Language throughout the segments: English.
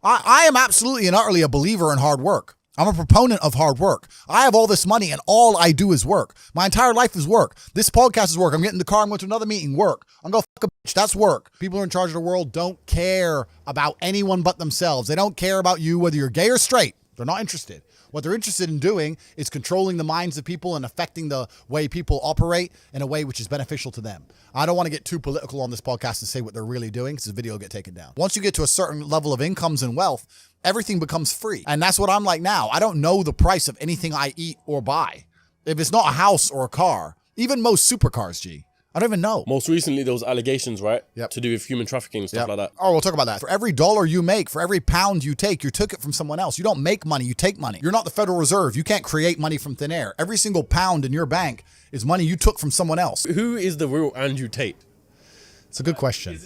I am absolutely and utterly a believer in hard work. I'm a proponent of hard work. I have all this money and all I do is work. My entire life is work. This podcast is work. I'm getting in the car. I'm going to another meeting. Work. I'm going to fuck a bitch. That's work. People who are in charge of the world don't care about anyone but themselves. They don't care about you, whether you're gay or straight. They're not interested. What they're interested in doing is controlling the minds of people and affecting the way people operate in a way which is beneficial to them. I don't want to get too political on this podcast and say what they're really doing because the video will get taken down. Once you get to a certain level of incomes and wealth, everything becomes free. And that's what I'm like now. I don't know the price of anything I eat or buy. If it's not a house or a car, even most supercars, G. I don't even know. Most recently, there was allegations, right? Yep. To do with human trafficking and stuff like that. Oh, we'll talk about that. For every dollar you make, for every pound you take, you took it from someone else. You don't make money, you take money. You're not the Federal Reserve. You can't create money from thin air. Every single pound in your bank is money you took from someone else. Who is the real Andrew Tate? It's a good question.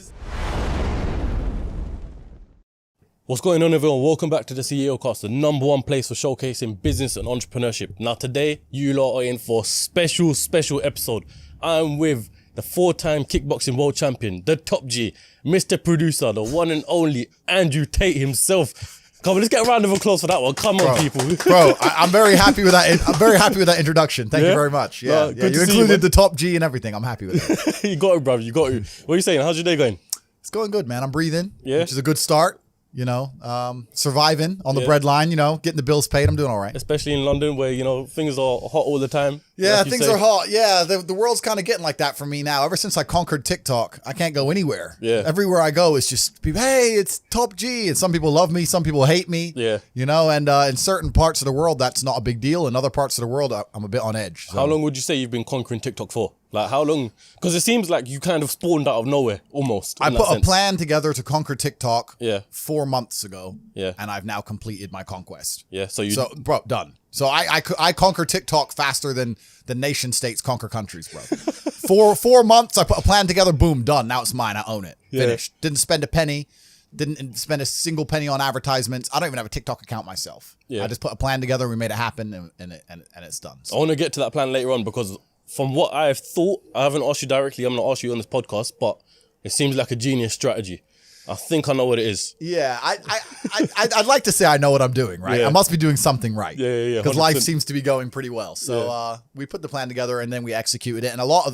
What's going on, everyone? Welcome back to the CEO Cast, the #1 place for showcasing business and entrepreneurship. Now today, you lot are in for a special episode. I'm with the 4-time kickboxing world champion, the top G, Mr. Producer, the one and only Andrew Tate himself. Come on, let's get a round of applause for that one. Come on, people. Bro, I'm very happy with that. I'm very happy with that introduction. Thank you very much. Yeah, good you to see included you, the top G and everything. I'm happy with it. You got it, bro. You got it. What are you saying? How's your day going? It's going good, man. I'm breathing, Yeah. which is a good start. You know, surviving on the bread line, you know, getting the bills paid. I'm doing all right. Especially in London where, you know, things are hot all the time. Yeah, like things are hot. Yeah, the world's kind of getting like that for me now. Ever since I conquered TikTok, I can't go anywhere. Yeah. Everywhere I go, it's just people, hey, it's Top G. And some people love me. Some people hate me. Yeah. You know, and in certain parts of the world, that's not a big deal. In other parts of the world, I'm a bit on edge. So. How long would you say you've been conquering TikTok for? Like, how long? Because it seems like you kind of spawned out of nowhere, almost. I put a plan together to conquer TikTok 4 months ago. Yeah. And I've now completed my conquest. Yeah. So bro, done. So I conquer TikTok faster than the nation states conquer countries, bro. Four months, I put a plan together, boom, done. Now it's mine. I own it. Finished. Didn't spend a penny. Didn't spend a single penny on advertisements. I don't even have a TikTok account myself. Yeah. I just put a plan together. We made it happen, and it's done. So. I want to get to that plan later on because from what I've thought, I haven't asked you directly. I'm going to ask you on this podcast, but it seems like a genius strategy. I think I know what it is. Yeah, I'd like to say I know what I'm doing, right? Yeah. I must be doing something right. Yeah. Because life seems to be going pretty well. So we put the plan together and then we executed it. And a lot of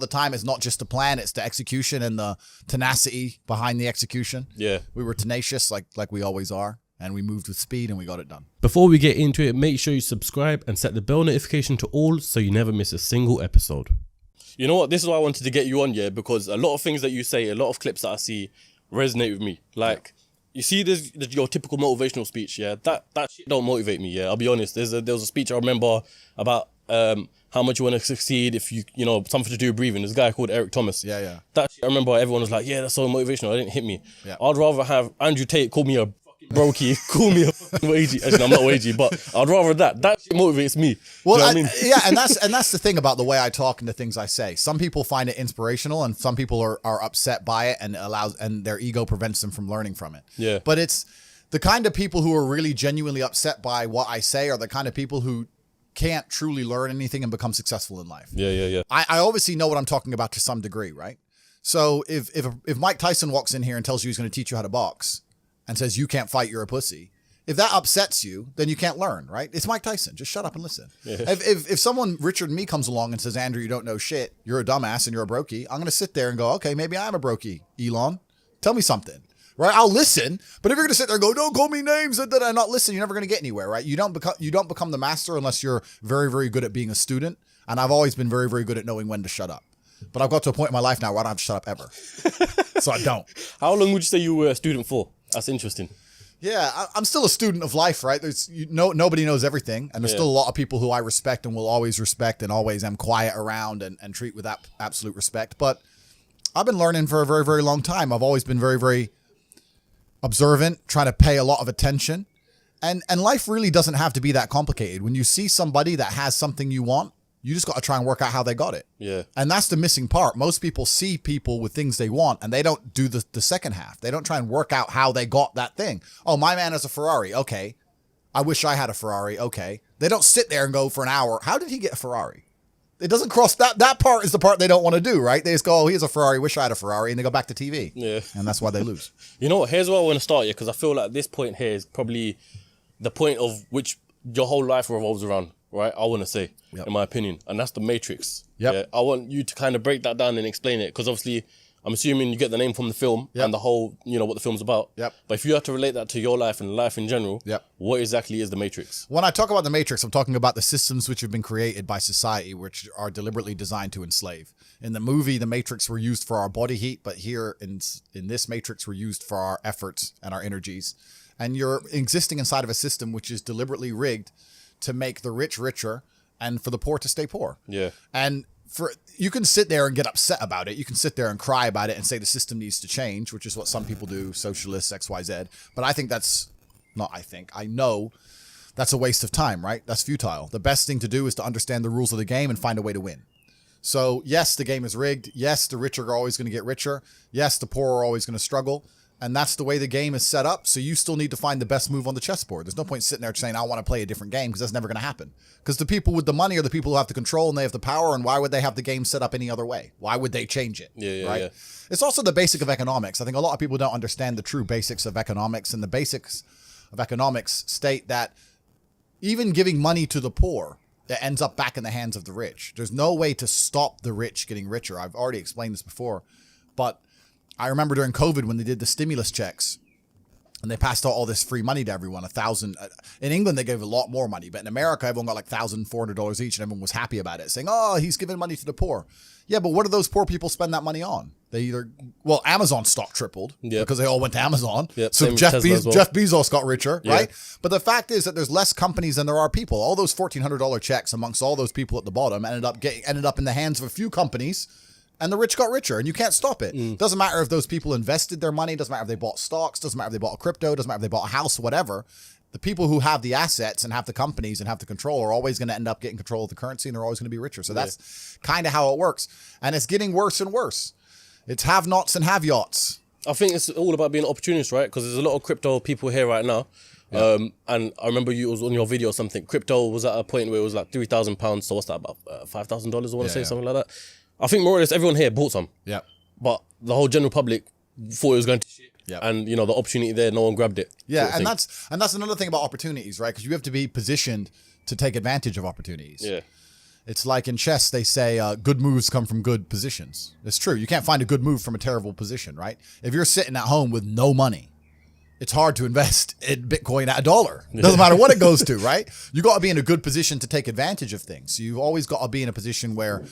the time, it's not just the plan; it's the execution and the tenacity behind the execution. Yeah, we were tenacious, like we always are, and we moved with speed and we got it done. Before we get into it, make sure you subscribe and set the bell notification to all so you never miss a single episode. You know what? This is why I wanted to get you on, because a lot of things that you say, a lot of clips that I see, resonate with me. Like, you see this your typical motivational speech, that shit don't motivate me. I'll be honest. There was a speech I remember about how much you want to succeed if you know, something to do with breathing. This guy called Eric Thomas. Yeah. That shit, I remember everyone was like, that's so motivational. It didn't hit me. I'd rather have Andrew Tate call me a brokey, call me a fucking wagey. Actually, I'm not wagey, but I'd rather that shit motivates me. Well, you know what I mean? and that's the thing about the way I talk and the things I say. Some people find it inspirational, and some people are upset by it, and their ego prevents them from learning from it. Yeah. But it's the kind of people who are really genuinely upset by what I say are the kind of people who can't truly learn anything and become successful in life. Yeah. I obviously know what I'm talking about to some degree, right? So if Mike Tyson walks in here and tells you he's going to teach you how to box, and says, you can't fight, you're a pussy. If that upsets you, then you can't learn, right? It's Mike Tyson. Just shut up and listen. Yeah. If someone, Richard and me, comes along and says, Andrew, you don't know shit, you're a dumbass and you're a brokey, I'm going to sit there and go, okay, maybe I am a brokey, Elon. Tell me something, right? I'll listen. But if you're going to sit there and go, don't call me names, and not listen, you're never going to get anywhere, right? You don't become the master unless you're very, very good at being a student. And I've always been very, very good at knowing when to shut up. But I've got to a point in my life now where I don't have to shut up ever. So I don't. How long would you say you were a student for? That's interesting. Yeah, I'm still a student of life, right? Nobody knows everything. And there's still a lot of people who I respect and will always respect and always am quiet around and treat with absolute respect. But I've been learning for a very, very long time. I've always been very, very observant, trying to pay a lot of attention. And life really doesn't have to be that complicated. When you see somebody that has something you want, you just got to try and work out how they got it. Yeah. And that's the missing part. Most people see people with things they want and they don't do the second half. They don't try and work out how they got that thing. Oh, my man has a Ferrari. Okay. I wish I had a Ferrari. Okay. They don't sit there and go for an hour. How did he get a Ferrari? It doesn't cross that part is the part they don't want to do, right? They just go, oh, here's a Ferrari, wish I had a Ferrari, and they go back to TV. Yeah. And that's why they lose. You know what? Here's where I want to start, because I feel like this point here is probably the point of which your whole life revolves around, right? I want to say, in my opinion. And that's the Matrix. Yep. Yeah. I want you to kind of break that down and explain it, because obviously I'm assuming you get the name from the film and the whole, what the film's about. Yep. But if you have to relate that to your life and life in general, what exactly is the Matrix? When I talk about the Matrix, I'm talking about the systems which have been created by society, which are deliberately designed to enslave. In the movie, the Matrix were used for our body heat, but here in this Matrix, were used for our efforts and our energies. And you're existing inside of a system which is deliberately rigged to make the rich richer and for the poor to stay poor. Yeah. And you can sit there and get upset about it. You can sit there and cry about it and say the system needs to change, which is what some people do, socialists, XYZ. But I know that's a waste of time, right? That's futile. The best thing to do is to understand the rules of the game and find a way to win. So yes, the game is rigged. Yes, the rich are always going to get richer. Yes, the poor are always going to struggle. And that's the way the game is set up. So you still need to find the best move on the chessboard. There's no point sitting there saying, I want to play a different game, because that's never going to happen. Because the people with the money are the people who have the control and they have the power. And why would they have the game set up any other way? Why would they change it? Right? It's also the basic of economics. I think a lot of people don't understand the true basics of economics. And the basics of economics state that even giving money to the poor, it ends up back in the hands of the rich. There's no way to stop the rich getting richer. I've already explained this before, but I remember during COVID when they did the stimulus checks and they passed out all this free money to everyone, 1,000. In England, they gave a lot more money, but in America, everyone got like $1,400 each and everyone was happy about it, saying, oh, he's giving money to the poor. Yeah, but what do those poor people spend that money on? Amazon stock tripled because they all went to Amazon. So Jeff Bezos got richer, right? But the fact is that there's less companies than there are people. All those $1,400 checks amongst all those people at the bottom ended up in the hands of a few companies. And the rich got richer, and you can't stop it. Doesn't matter if those people invested their money. Doesn't matter if they bought stocks. Doesn't matter if they bought a crypto. Doesn't matter if they bought a house, whatever. The people who have the assets and have the companies and have the control are always going to end up getting control of the currency, and they're always going to be richer. So that's kind of how it works. And it's getting worse and worse. It's have-nots and have-yachts. I think it's all about being opportunist, right? Because there's a lot of crypto people here right now. And I remember you was on your video or something. Crypto was at a point where it was like £3,000. So what's that, about $5,000? I want to say something like that. I think more or less everyone here bought some. Yeah. But the whole general public thought it was going to shit. Yeah. And the opportunity there, no one grabbed it. Yeah, and that's another thing about opportunities, right? Because you have to be positioned to take advantage of opportunities. Yeah. It's like in chess, they say good moves come from good positions. It's true. You can't find a good move from a terrible position, right? If you're sitting at home with no money, it's hard to invest in Bitcoin at $1. Doesn't matter what it goes to, right? You got to be in a good position to take advantage of things. So you've always got to be in a position where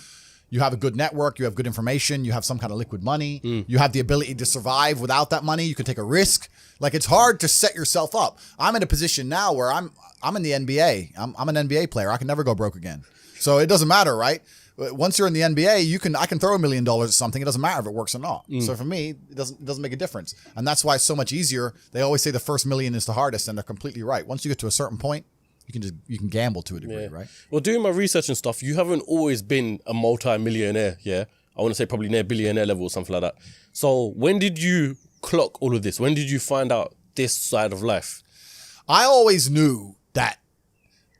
you have a good network, you have good information, you have some kind of liquid money, you have the ability to survive without that money, you can take a risk. Like, it's hard to set yourself up. I'm in a position now where I'm in the NBA. I'm an NBA player. I can never go broke again. So it doesn't matter, right? Once you're in the NBA, I can throw $1 million at something. It doesn't matter if it works or not. So for me, it doesn't make a difference. And that's why it's so much easier. They always say the first million is the hardest, and they're completely right. Once you get to a certain point, you can gamble to a degree, right? Well, doing my research and stuff, you haven't always been a multi-millionaire, I want to say probably near billionaire level or something like that. So when did you clock all of this? When did you find out this side of life? I always knew that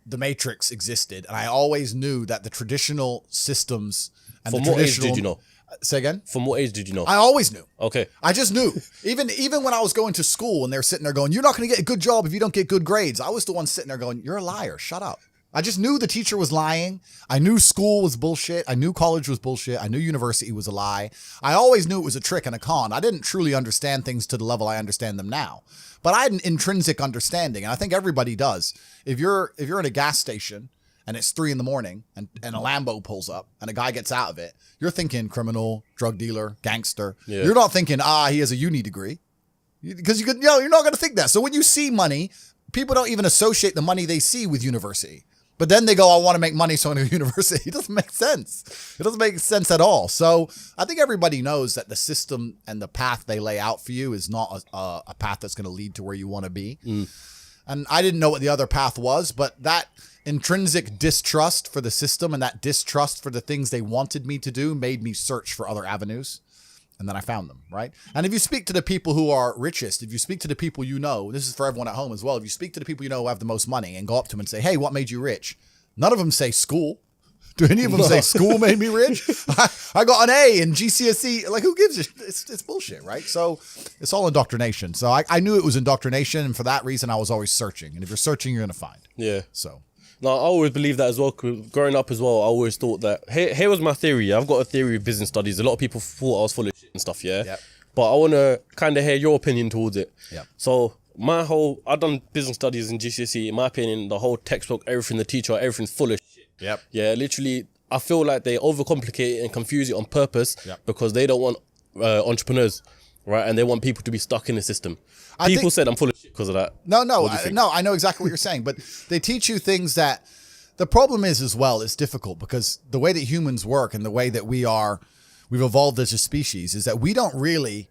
the Matrix existed, and I always knew that the traditional systems and From what age did you know? Say again? From what age did you know? I always knew. Okay. I just knew. Even when I was going to school and they're sitting there going, you're not going to get a good job if you don't get good grades. I was the one sitting there going, you're a liar. Shut up. I just knew the teacher was lying. I knew school was bullshit. I knew college was bullshit. I knew university was a lie. I always knew it was a trick and a con. I didn't truly understand things to the level I understand them now. But I had an intrinsic understanding, and I think everybody does. If you're in a gas station and it's 3 a.m. and a Lambo pulls up and a guy gets out of it, you're thinking criminal, drug dealer, gangster. Yeah. You're not thinking, he has a uni degree. Because you're not going to think that. So when you see money, people don't even associate the money they see with university. But then they go, I want to make money, so I'm going to university. It doesn't make sense. It doesn't make sense at all. So I think everybody knows that the system and the path they lay out for you is not a path that's going to lead to where you want to be. And I didn't know what the other path was, but that intrinsic distrust for the system and that distrust for the things they wanted me to do made me search for other avenues. And then I found them, right? And if you speak to the people who are richest, if you speak to the people this is for everyone at home as well, if you speak to the people who have the most money and go up to them and say, hey, what made you rich? None of them say school. Do any of them say school made me rich? I got an A in GCSE. Like, who gives a shit? It's bullshit, right? So it's all indoctrination. So I knew it was indoctrination, and for that reason, I was always searching. And if you're searching, you're going to find. Yeah. So. No, I always believe that as well. 'Cause growing up as well, I always thought that. Here was my theory. I've got a theory of business studies. A lot of people thought I was full of shit and stuff, yeah? Yep. But I want to kind of hear your opinion towards it. Yep. So I've done business studies in GCSE. In my opinion, the whole textbook, everything, the teacher, everything's full of shit. Yep. Yeah, literally, I feel like they overcomplicate it and confuse it on purpose because they don't want entrepreneurs, right? And they want people to be stuck in the system. People said I'm full of shit because of that. No, I know exactly what you're saying, but they teach you things that the problem is as well, it's difficult because the way that humans work and the way that we've evolved as a species is that we don't really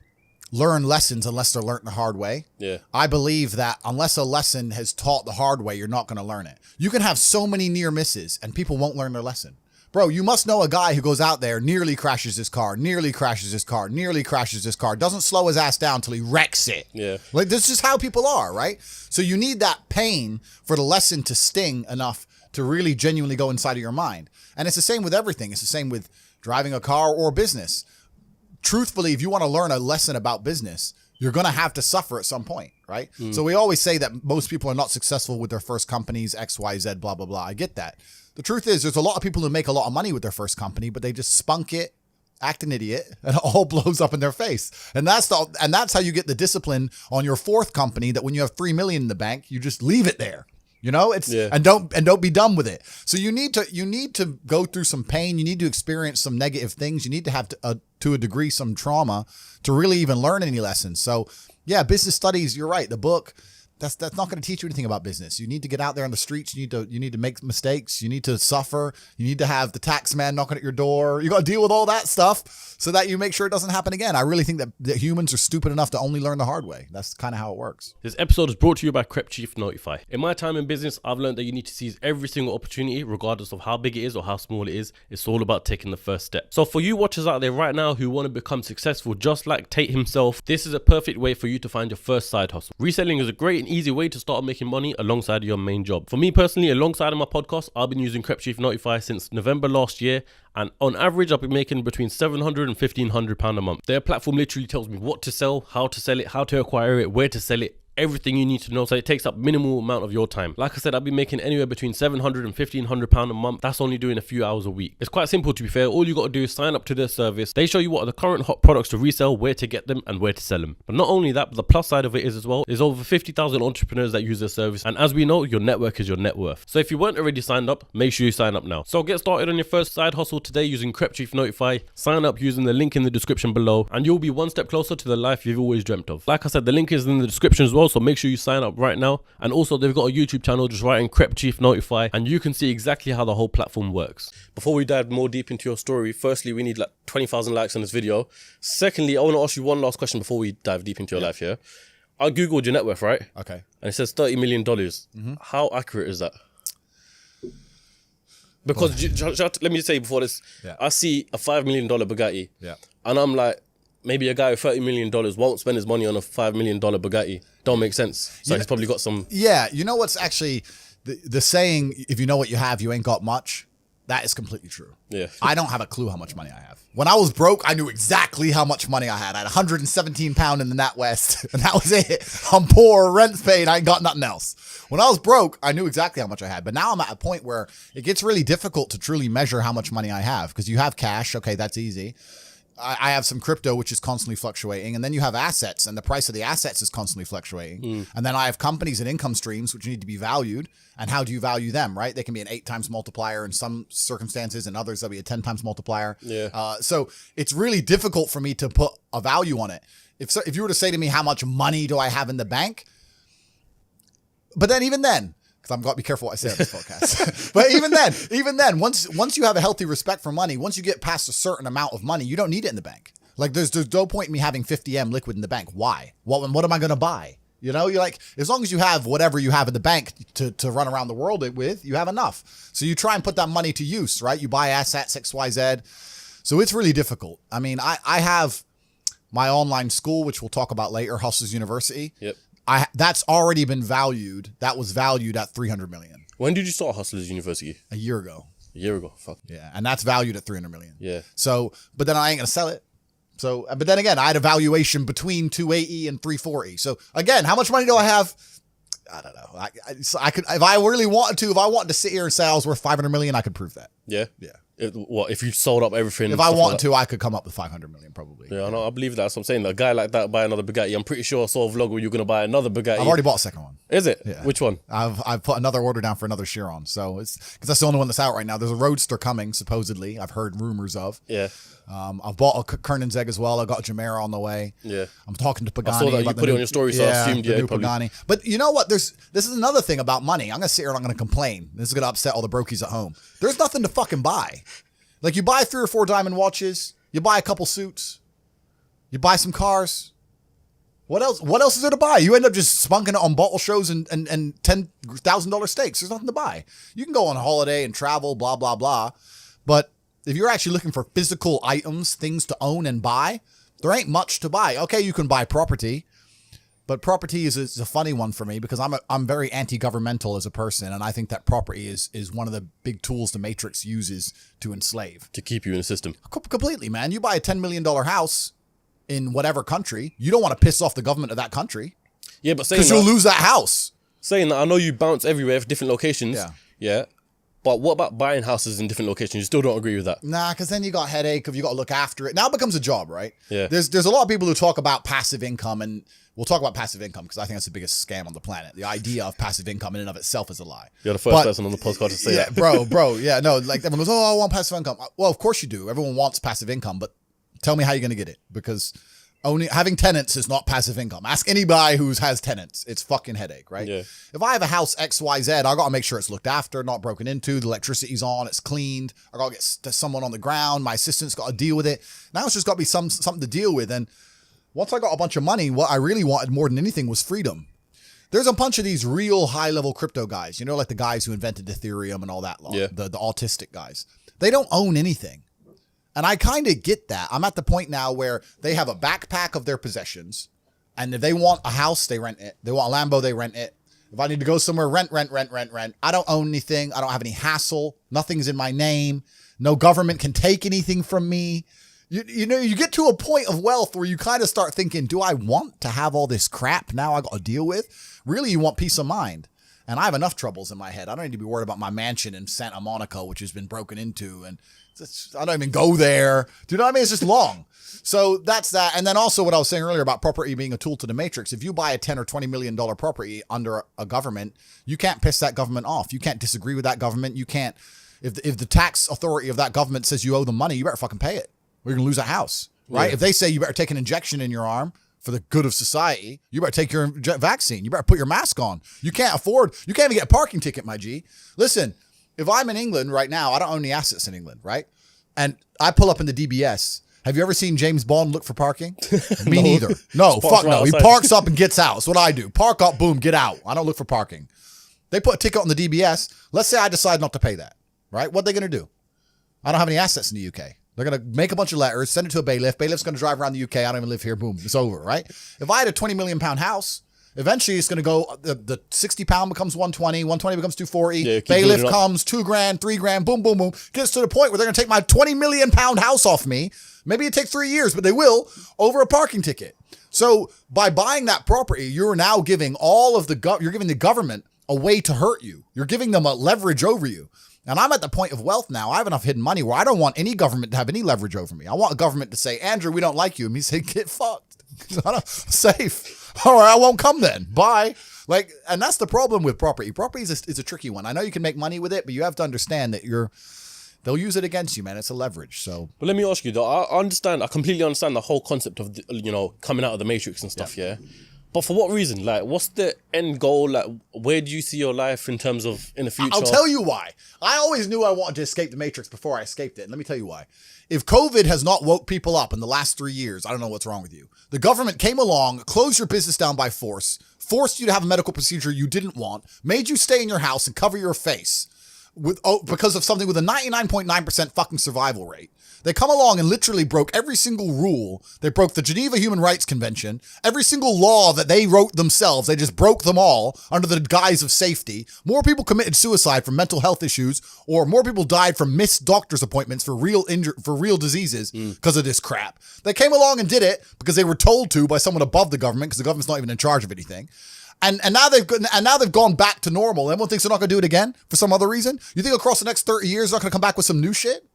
learn lessons unless they're learned the hard way. Yeah. I believe that unless a lesson has taught the hard way, you're not going to learn it. You can have so many near misses and people won't learn their lesson. Bro, you must know a guy who goes out there, nearly crashes his car, doesn't slow his ass down till he wrecks it. Yeah. Like, this is how people are, right? So you need that pain for the lesson to sting enough to really genuinely go inside of your mind. And it's the same with everything. It's the same with driving a car or business. Truthfully, if you want to learn a lesson about business, you're going to have to suffer at some point, right? So we always say that most people are not successful with their first companies, X, Y, Z, blah, blah, blah. I get that. The truth is there's a lot of people who make a lot of money with their first company, but they just spunk it, act an idiot, and it all blows up in their face. And that's how you get the discipline on your fourth company that when you have 3 million in the bank, you just leave it there. You know, and don't be done with it. So you need to go through some pain. You need to experience some negative things. You need to have to a degree some trauma to really even learn any lessons. So yeah, business studies. You're right. The book. That's not going to teach you anything about business. You need to get out there on the streets. You need to make mistakes. You need to suffer. You need to have the tax man knocking at your door. You got to deal with all that stuff so that you make sure it doesn't happen again. I really think that humans are stupid enough to only learn the hard way. That's kind of how it works. This episode is brought to you by Crep Chief Notify. In my time in business, I've learned that you need to seize every single opportunity, regardless of how big it is or how small it is. It's all about taking the first step. So for you watchers out there right now who want to become successful, just like Tate himself, this is a perfect way for you to find your first side hustle. Reselling is a great and easy way to start making money alongside your main job. For me personally, alongside of my podcast, I've been using Crep Chief Notify since November last year, and on average, I've been making between £700 and £1,500 a month. Their platform literally tells me what to sell, how to acquire it, where to sell it, everything you need to know, so it takes up minimal amount of your time. Like I said, I've been making anywhere between £700 and £1,500 a month. That's only doing a few hours a week. It's quite simple, to be fair. All you got to do is sign up to their service. They show you what are the current hot products to resell, where to get them, and where to sell them. But not only that, but the plus side of it is as well, there's over 50,000 entrepreneurs that use their service, and as we know, your network is your net worth. So if you weren't already signed up, make sure you sign up now. So get started on your first side hustle today using Crep Chief Notify. Sign up using the link in the description below, and you'll be one step closer to the life you've always dreamt of. Like I said, the link is in the description as well, so make sure you sign up right now. And also, they've got a YouTube channel, just write in Crep Chief Notify, and you can see exactly how the whole platform works. Before we dive more deep into your story, firstly, we need like 20,000 likes on this video. Secondly, I want to ask you one last question before we dive deep into your life here. I googled your net worth, right? Okay. And it says $30 million. How accurate is that? Because let me say before this, I see a $5 million Bugatti, and I'm like, maybe a guy with $30 million won't spend his money on a $5 million Bugatti. Don't make sense. So he's probably got some. Yeah, you know what's actually the saying? If you know what you have, you ain't got much. That is completely true. Yeah. I don't have a clue how much money I have. When I was broke, I knew exactly how much money I had. I had 117 pound in the NatWest, and that was it. I'm poor, rent's paid, I ain't got nothing else. When I was broke, I knew exactly how much I had. But now I'm at a point where it gets really difficult to truly measure how much money I have, because you have cash. Okay, that's easy. I have some crypto, which is constantly fluctuating. And then you have assets, and the price of the assets is constantly fluctuating. And then I have companies and income streams, which need to be valued. And how do you value them, right? They can be an 8 times multiplier in some circumstances, and others they'll be a 10 times multiplier. Yeah. So it's really difficult for me to put a value on it. If you were to say to me, how much money do I have in the bank? But then even then, because I've got to be careful what I say on this podcast. But even then, once you have a healthy respect for money, once you get past a certain amount of money, you don't need it in the bank. Like there's no point in me having 50M liquid in the bank. Why? What am I going to buy? You know, you're like, as long as you have whatever you have in the bank to run around the world with, you have enough. So you try and put that money to use, right? You buy assets, XYZ. So it's really difficult. I mean, I have my online school, which we'll talk about later, Hustlers University. Yep. That's already been valued. That was valued at 300 million. When did you start Hustlers University? A year ago. A year ago. Fuck. Yeah, and that's valued at 300 million. Yeah. So, but then I ain't gonna sell it. So, but then again, I had a valuation between 280 and 340. So again, how much money do I have? I don't know. I could, if I really wanted to, if I wanted to sit here and say I was worth 500 million, I could prove that. Yeah. Yeah. If you sold up everything? If I wanted to, I could come up with 500 million probably. Yeah, I believe that. That's what I'm saying. A guy like that buy another Bugatti. I'm pretty sure I saw a vlog where you're gonna buy another Bugatti. I've already bought a second one. Is it? Yeah. Which one? I've put another order down for another Chiron. So it's because that's the only one that's out right now. There's a Roadster coming supposedly. I've heard rumors of. Yeah. I've bought a Kernenzeg as well. I got a Jamera on the way. Yeah. I'm talking to Pagani. I saw that you about put it on your story, so I assumed the new probably. Pagani. But you know what? This is another thing about money. I'm gonna sit here and I'm gonna complain. This is gonna upset all the brokies at home. There's nothing to fucking buy. Like you buy 3 or 4 diamond watches, you buy a couple suits, you buy some cars. What else? What else is there to buy? You end up just spunking it on bottle shows and $10,000 steaks. There's nothing to buy. You can go on holiday and travel, blah blah blah. But if you're actually looking for physical items, things to own and buy, there ain't much to buy. Okay, you can buy property. But property is a funny one for me because I'm very anti-governmental as a person, and I think that property is one of the big tools the Matrix uses to enslave. To keep you in the system. Completely, man. You buy a $10 million house in whatever country, you don't want to piss off the government of that country. Yeah, but saying because you'll lose that house. Saying that, I know you bounce everywhere for different locations. Yeah. Yeah. But what about buying houses in different locations? You still don't agree with that? Nah, because then you got headache if you got to look after it. Now it becomes a job, right? Yeah. There's a lot of people who talk about passive income, and we'll talk about passive income because I think that's the biggest scam on the planet. The idea of passive income in and of itself is a lie. You're the first person on the podcast to say that. bro. Yeah, no, like everyone goes, oh, I want passive income. Well, of course you do. Everyone wants passive income, but tell me how you're going to get it, because only having tenants is not passive income. Ask anybody who has tenants. It's fucking headache, right? Yeah. If I have a house XYZ, I got to make sure it's looked after, not broken into, the electricity's on, it's cleaned. I got to get someone on the ground. My assistant's got to deal with it. Now it's just got to be something to deal with. And once I got a bunch of money, what I really wanted more than anything was freedom. There's a bunch of these real high-level crypto guys, you know, like the guys who invented Ethereum and all that lot, Yeah. the autistic guys. They don't own anything. And I kind of get that. I'm at the point now where they have a backpack of their possessions, and if they want a house, they rent it. They want a Lambo, they rent it. If I need to go somewhere, rent. I don't own anything. I don't have any hassle. Nothing's in my name. No government can take anything from me. You know, you get to a point of wealth where you kind of start thinking, do I want to have all this crap now I got to deal with? Really, you want peace of mind. And I have enough troubles in my head. I don't need to be worried about my mansion in Santa Monica, which has been broken into. And I don't even go there. Do you know what I mean? It's just long. So that's that. And then also what I was saying earlier about property being a tool to the Matrix. If you buy a $10 or $20 million property under a government, you can't piss that government off. You can't disagree with that government. You can't, if the tax authority of that government says you owe them money, you better fucking pay it. Or you're going to lose a house, right? Yeah. If they say you better take an injection in your arm for the good of society, you better take your vaccine. You better put your mask on. You can't even get a parking ticket, my G. Listen, if I'm in England right now, I don't own any assets in England, right? And I pull up in the DBS. Have you ever seen James Bond look for parking? Me neither. No, fuck no. He parks up and gets out. That's what I do. Park up, boom, get out. I don't look for parking. They put a ticket on the DBS. Let's say I decide not to pay that, right? What are they going to do? I don't have any assets in the UK. They're going to make a bunch of letters, send it to a bailiff. Bailiff's going to drive around the UK. I don't even live here. Boom, it's over, right? If I had a 20 million pound house, eventually it's going to go, the 60 pound becomes 120, 120 becomes 240. Yeah, bailiff comes, $2,000, $3,000, boom, boom, boom. Gets to the point where they're going to take my 20 million pound house off me. Maybe it takes 3 years, but they will, over a parking ticket. So by buying that property, you're now giving you're giving the government a way to hurt you. You're giving them a leverage over you. And I'm at the point of wealth now. I have enough hidden money where I don't want any government to have any leverage over me. I want a government to say, Andrew, we don't like you. And me say, get fucked. Safe. All right, I won't come then. Bye. And that's the problem with property. Property is a tricky one. I know you can make money with it, but you have to understand that they'll use it against you, man. It's a leverage. So, but let me ask you though. I completely understand the whole concept of coming out of the Matrix and stuff. Yeah. But for what reason? Like, what's the end goal? Like, where do you see your life in terms of in the future? I'll tell you why. I always knew I wanted to escape the Matrix before I escaped it. And let me tell you why. If COVID has not woke people up in the last 3 years, I don't know what's wrong with you. The government came along, closed your business down by force, forced you to have a medical procedure you didn't want, made you stay in your house and cover your face. because of something with a 99.9% fucking survival rate. They come along and literally broke every single rule. They broke the Geneva Human Rights Convention. Every single law that they wrote themselves, they just broke them all under the guise of safety. More people committed suicide from mental health issues, or more people died from missed doctor's appointments for real diseases because of this crap. They came along and did it because they were told to by someone above the government, because the government's not even in charge of anything. And now they've gone back to normal. Everyone thinks they're not going to do it again for some other reason. You think across the next 30 years they're not going to come back with some new shit?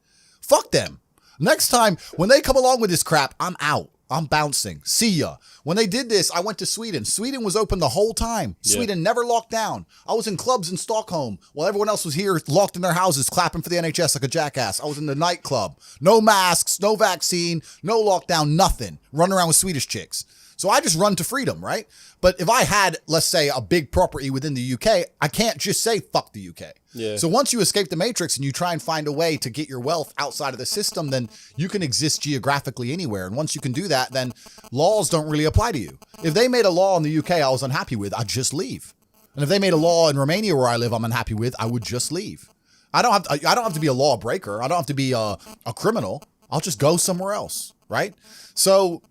Fuck them. Next time, when they come along with this crap, I'm out. I'm bouncing. See ya. When they did this, I went to Sweden. Sweden was open the whole time. Yeah. Sweden never locked down. I was in clubs in Stockholm while everyone else was here locked in their houses clapping for the NHS like a jackass. I was in the nightclub. No masks, no vaccine, no lockdown, nothing. Running around with Swedish chicks. So I just run to freedom, right? But if I had, let's say, a big property within the UK, I can't just say, fuck the UK. Yeah. So once you escape the matrix and you try and find a way to get your wealth outside of the system, then you can exist geographically anywhere. And once you can do that, then laws don't really apply to you. If they made a law in the UK I was unhappy with, I'd just leave. And if they made a law in Romania where I live I'm unhappy with, I would just leave. I don't have to be a lawbreaker. I don't have to be a criminal. I'll just go somewhere else, right? So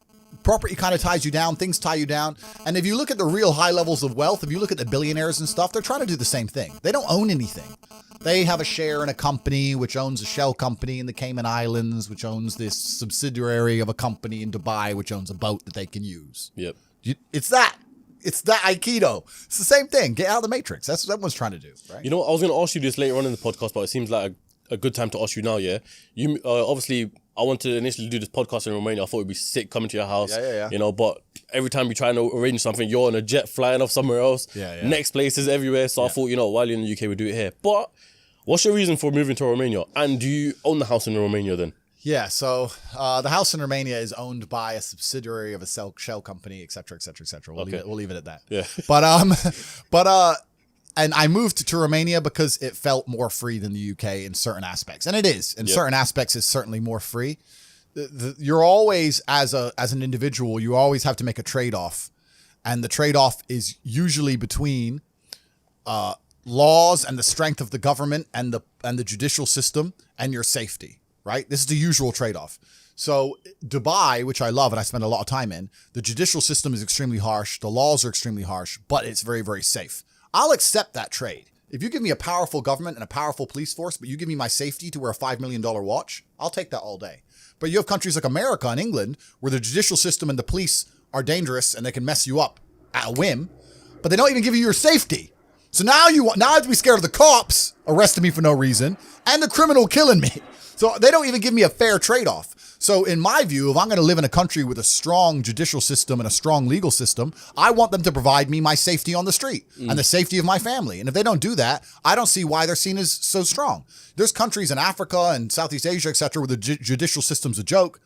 property kind of ties you down, things tie you down. And if you look at the real high levels of wealth, if you look at the billionaires and stuff, they're trying to do the same thing. They don't own anything. They have a share in a company which owns a shell company in the Cayman Islands, which owns this subsidiary of a company in Dubai, which owns a boat that they can use. Yep. It's that Aikido. It's the same thing. Get out of the matrix. That's what everyone's trying to do, right? You know what? I was going to ask you this later on in the podcast, but it seems like a good time to ask you now, yeah? You obviously, I wanted to initially do this podcast in Romania. I thought it'd be sick coming to your house. Yeah. You know, but every time you try to arrange something, you're on a jet flying off somewhere else. Yeah. Next places everywhere. So I thought, you know, while you're in the UK, we'll do it here. But what's your reason for moving to Romania? And do you own the house in Romania then? Yeah, so the house in Romania is owned by a subsidiary of a shell company, et cetera, et cetera, et cetera. We'll leave it at that. Yeah. But and I moved to Romania because it felt more free than the UK in certain aspects. And it is. In certain aspects, it's certainly more free. You're always, as an individual, you always have to make a trade-off. And the trade-off is usually between laws and the strength of the government and the judicial system and your safety, right? This is the usual trade-off. So Dubai, which I love and I spend a lot of time in, the judicial system is extremely harsh. The laws are extremely harsh, but it's very, very safe. I'll accept that trade. If you give me a powerful government and a powerful police force, but you give me my safety to wear a $5 million watch, I'll take that all day. But you have countries like America and England where the judicial system and the police are dangerous and they can mess you up at a whim, but they don't even give you your safety. So now I have to be scared of the cops arresting me for no reason and the criminal killing me. So they don't even give me a fair trade-off. So in my view, if I'm going to live in a country with a strong judicial system and a strong legal system, I want them to provide me my safety on the street and the safety of my family. And if they don't do that, I don't see why they're seen as so strong. There's countries in Africa and Southeast Asia, et cetera, where the judicial system's a joke.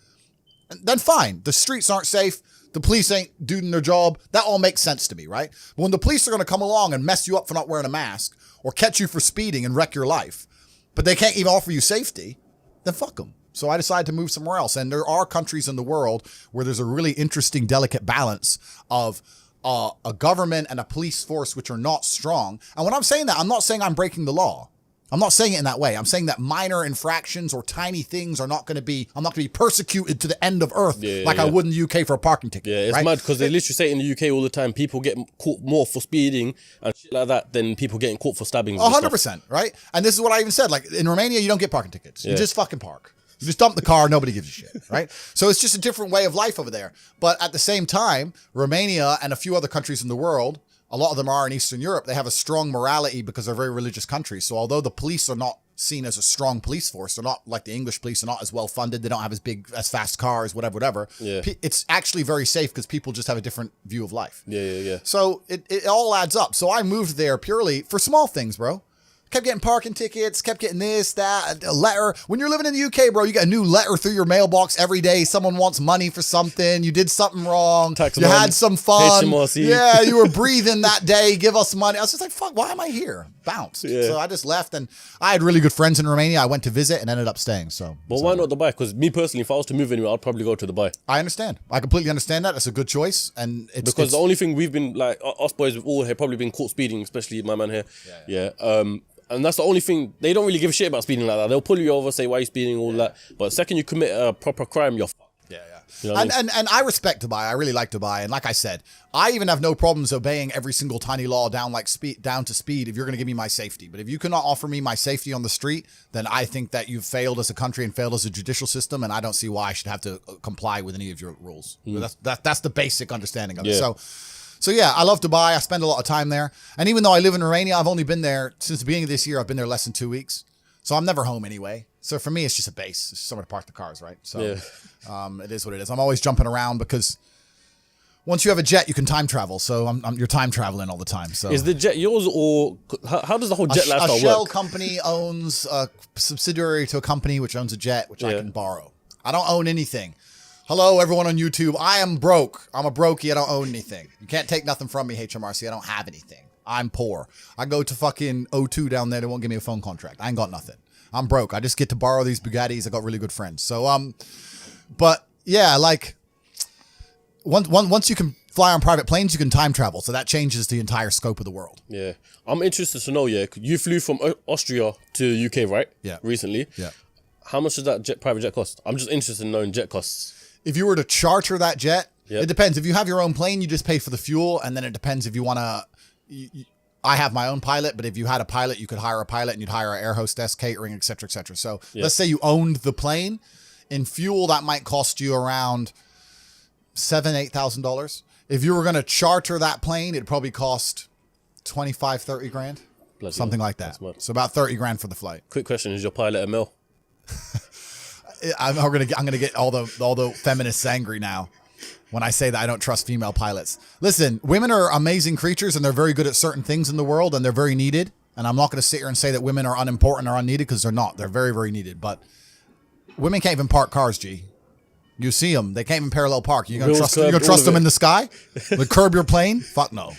Then fine. The streets aren't safe. The police ain't doing their job. That all makes sense to me, right? But when the police are going to come along and mess you up for not wearing a mask or catch you for speeding and wreck your life, but they can't even offer you safety, then fuck them. So I decided to move somewhere else. And there are countries in the world where there's a really interesting, delicate balance of a government and a police force which are not strong. And when I'm saying that, I'm not saying I'm breaking the law. I'm not saying it in that way. I'm saying that minor infractions or tiny things I'm not going to be persecuted to the end of earth I would in the UK for a parking ticket. Yeah, it's right? mad because they literally say in the UK all the time, people get caught more for speeding and shit like that than people getting caught for stabbings. 100%, right? And this is what I even said. Like in Romania, you don't get parking tickets. You just fucking park. You just dump the car, nobody gives a shit, right? So it's just a different way of life over there. But at the same time, Romania and a few other countries in the world, a lot of them are in Eastern Europe, they have a strong morality because they're very religious countries. So although the police are not seen as a strong police force, they're not like the English police, they're not as well funded, they don't have as fast cars, whatever. Yeah. It's actually very safe because people just have a different view of life. Yeah. So it all adds up. So I moved there purely for small things, bro. Kept getting parking tickets, kept getting this, that, a letter. When you're living in the UK, bro, you get a new letter through your mailbox every day. Someone wants money for something. You did something wrong. You had some fun. HMRC. Yeah, you were breathing that day. Give us money. I was just like, fuck, why am I here? Bounced. Yeah. So I just left, and I had really good friends in Romania. I went to visit and ended up staying. But why not Dubai? Because me personally, if I was to move anywhere, I'd probably go to Dubai. I understand. I completely understand that. It's a good choice. And because the only thing we've been, like, us boys have all have probably been caught speeding, especially my man here. Yeah. And that's the only thing. They don't really give a shit about speeding like that. They'll pull you over, say, why are you speeding, all that. But the second you commit a proper crime, you're fucked. Yeah. You know what I mean? And I respect Dubai. I really like Dubai. And like I said, I even have no problems obeying every single tiny law down to speed if you're going to give me my safety. But if you cannot offer me my safety on the street, then I think that you've failed as a country and failed as a judicial system. And I don't see why I should have to comply with any of your rules. That's the basic understanding of it. So yeah, I love Dubai. I spend a lot of time there. And even though I live in Romania, I've only been there since the beginning of this year. I've been there less than 2 weeks. So I'm never home anyway. So for me, it's just a base. It's just somewhere to park the cars, right? So it is what it is. I'm always jumping around because once you have a jet, you can time travel. So you're time traveling all the time. So is the jet yours, or how does the whole jet lifestyle work? A shell company owns a subsidiary to a company which owns a jet, which I can borrow. I don't own anything. Hello, everyone on YouTube. I am broke. I'm a brokey. I don't own anything. You can't take nothing from me, HMRC. I don't have anything. I'm poor. I go to fucking O2 down there. They won't give me a phone contract. I ain't got nothing. I'm broke. I just get to borrow these Bugattis. I got really good friends. So, but yeah, like once you can fly on private planes, you can time travel. So that changes the entire scope of the world. Yeah. I'm interested to know, you flew from Austria to UK, right? Yeah. Recently. Yeah. How much does that private jet cost? I'm just interested in knowing jet costs. If you were to charter that jet, it depends. If you have your own plane, you just pay for the fuel. And then it depends if you want to... I have my own pilot, but if you had a pilot, you could hire a pilot and you'd hire an air hostess, catering, et cetera, et cetera. So let's say you owned the plane. In fuel, that might cost you around $8,000. If you were going to charter that plane, it'd probably cost 25, 30 grand, something like that. So about 30 grand for the flight. Quick question: is your pilot a male? I'm gonna get all the feminists angry now when I say that I don't trust female pilots. Listen, women are amazing creatures and they're very good at certain things in the world and they're very needed. And I'm not going to sit here and say that women are unimportant or unneeded because they're not. They're very, very needed. But women can't even park cars, G. You see them. They can't even parallel park. You're going to trust them in the sky? Like curb your plane? Fuck no.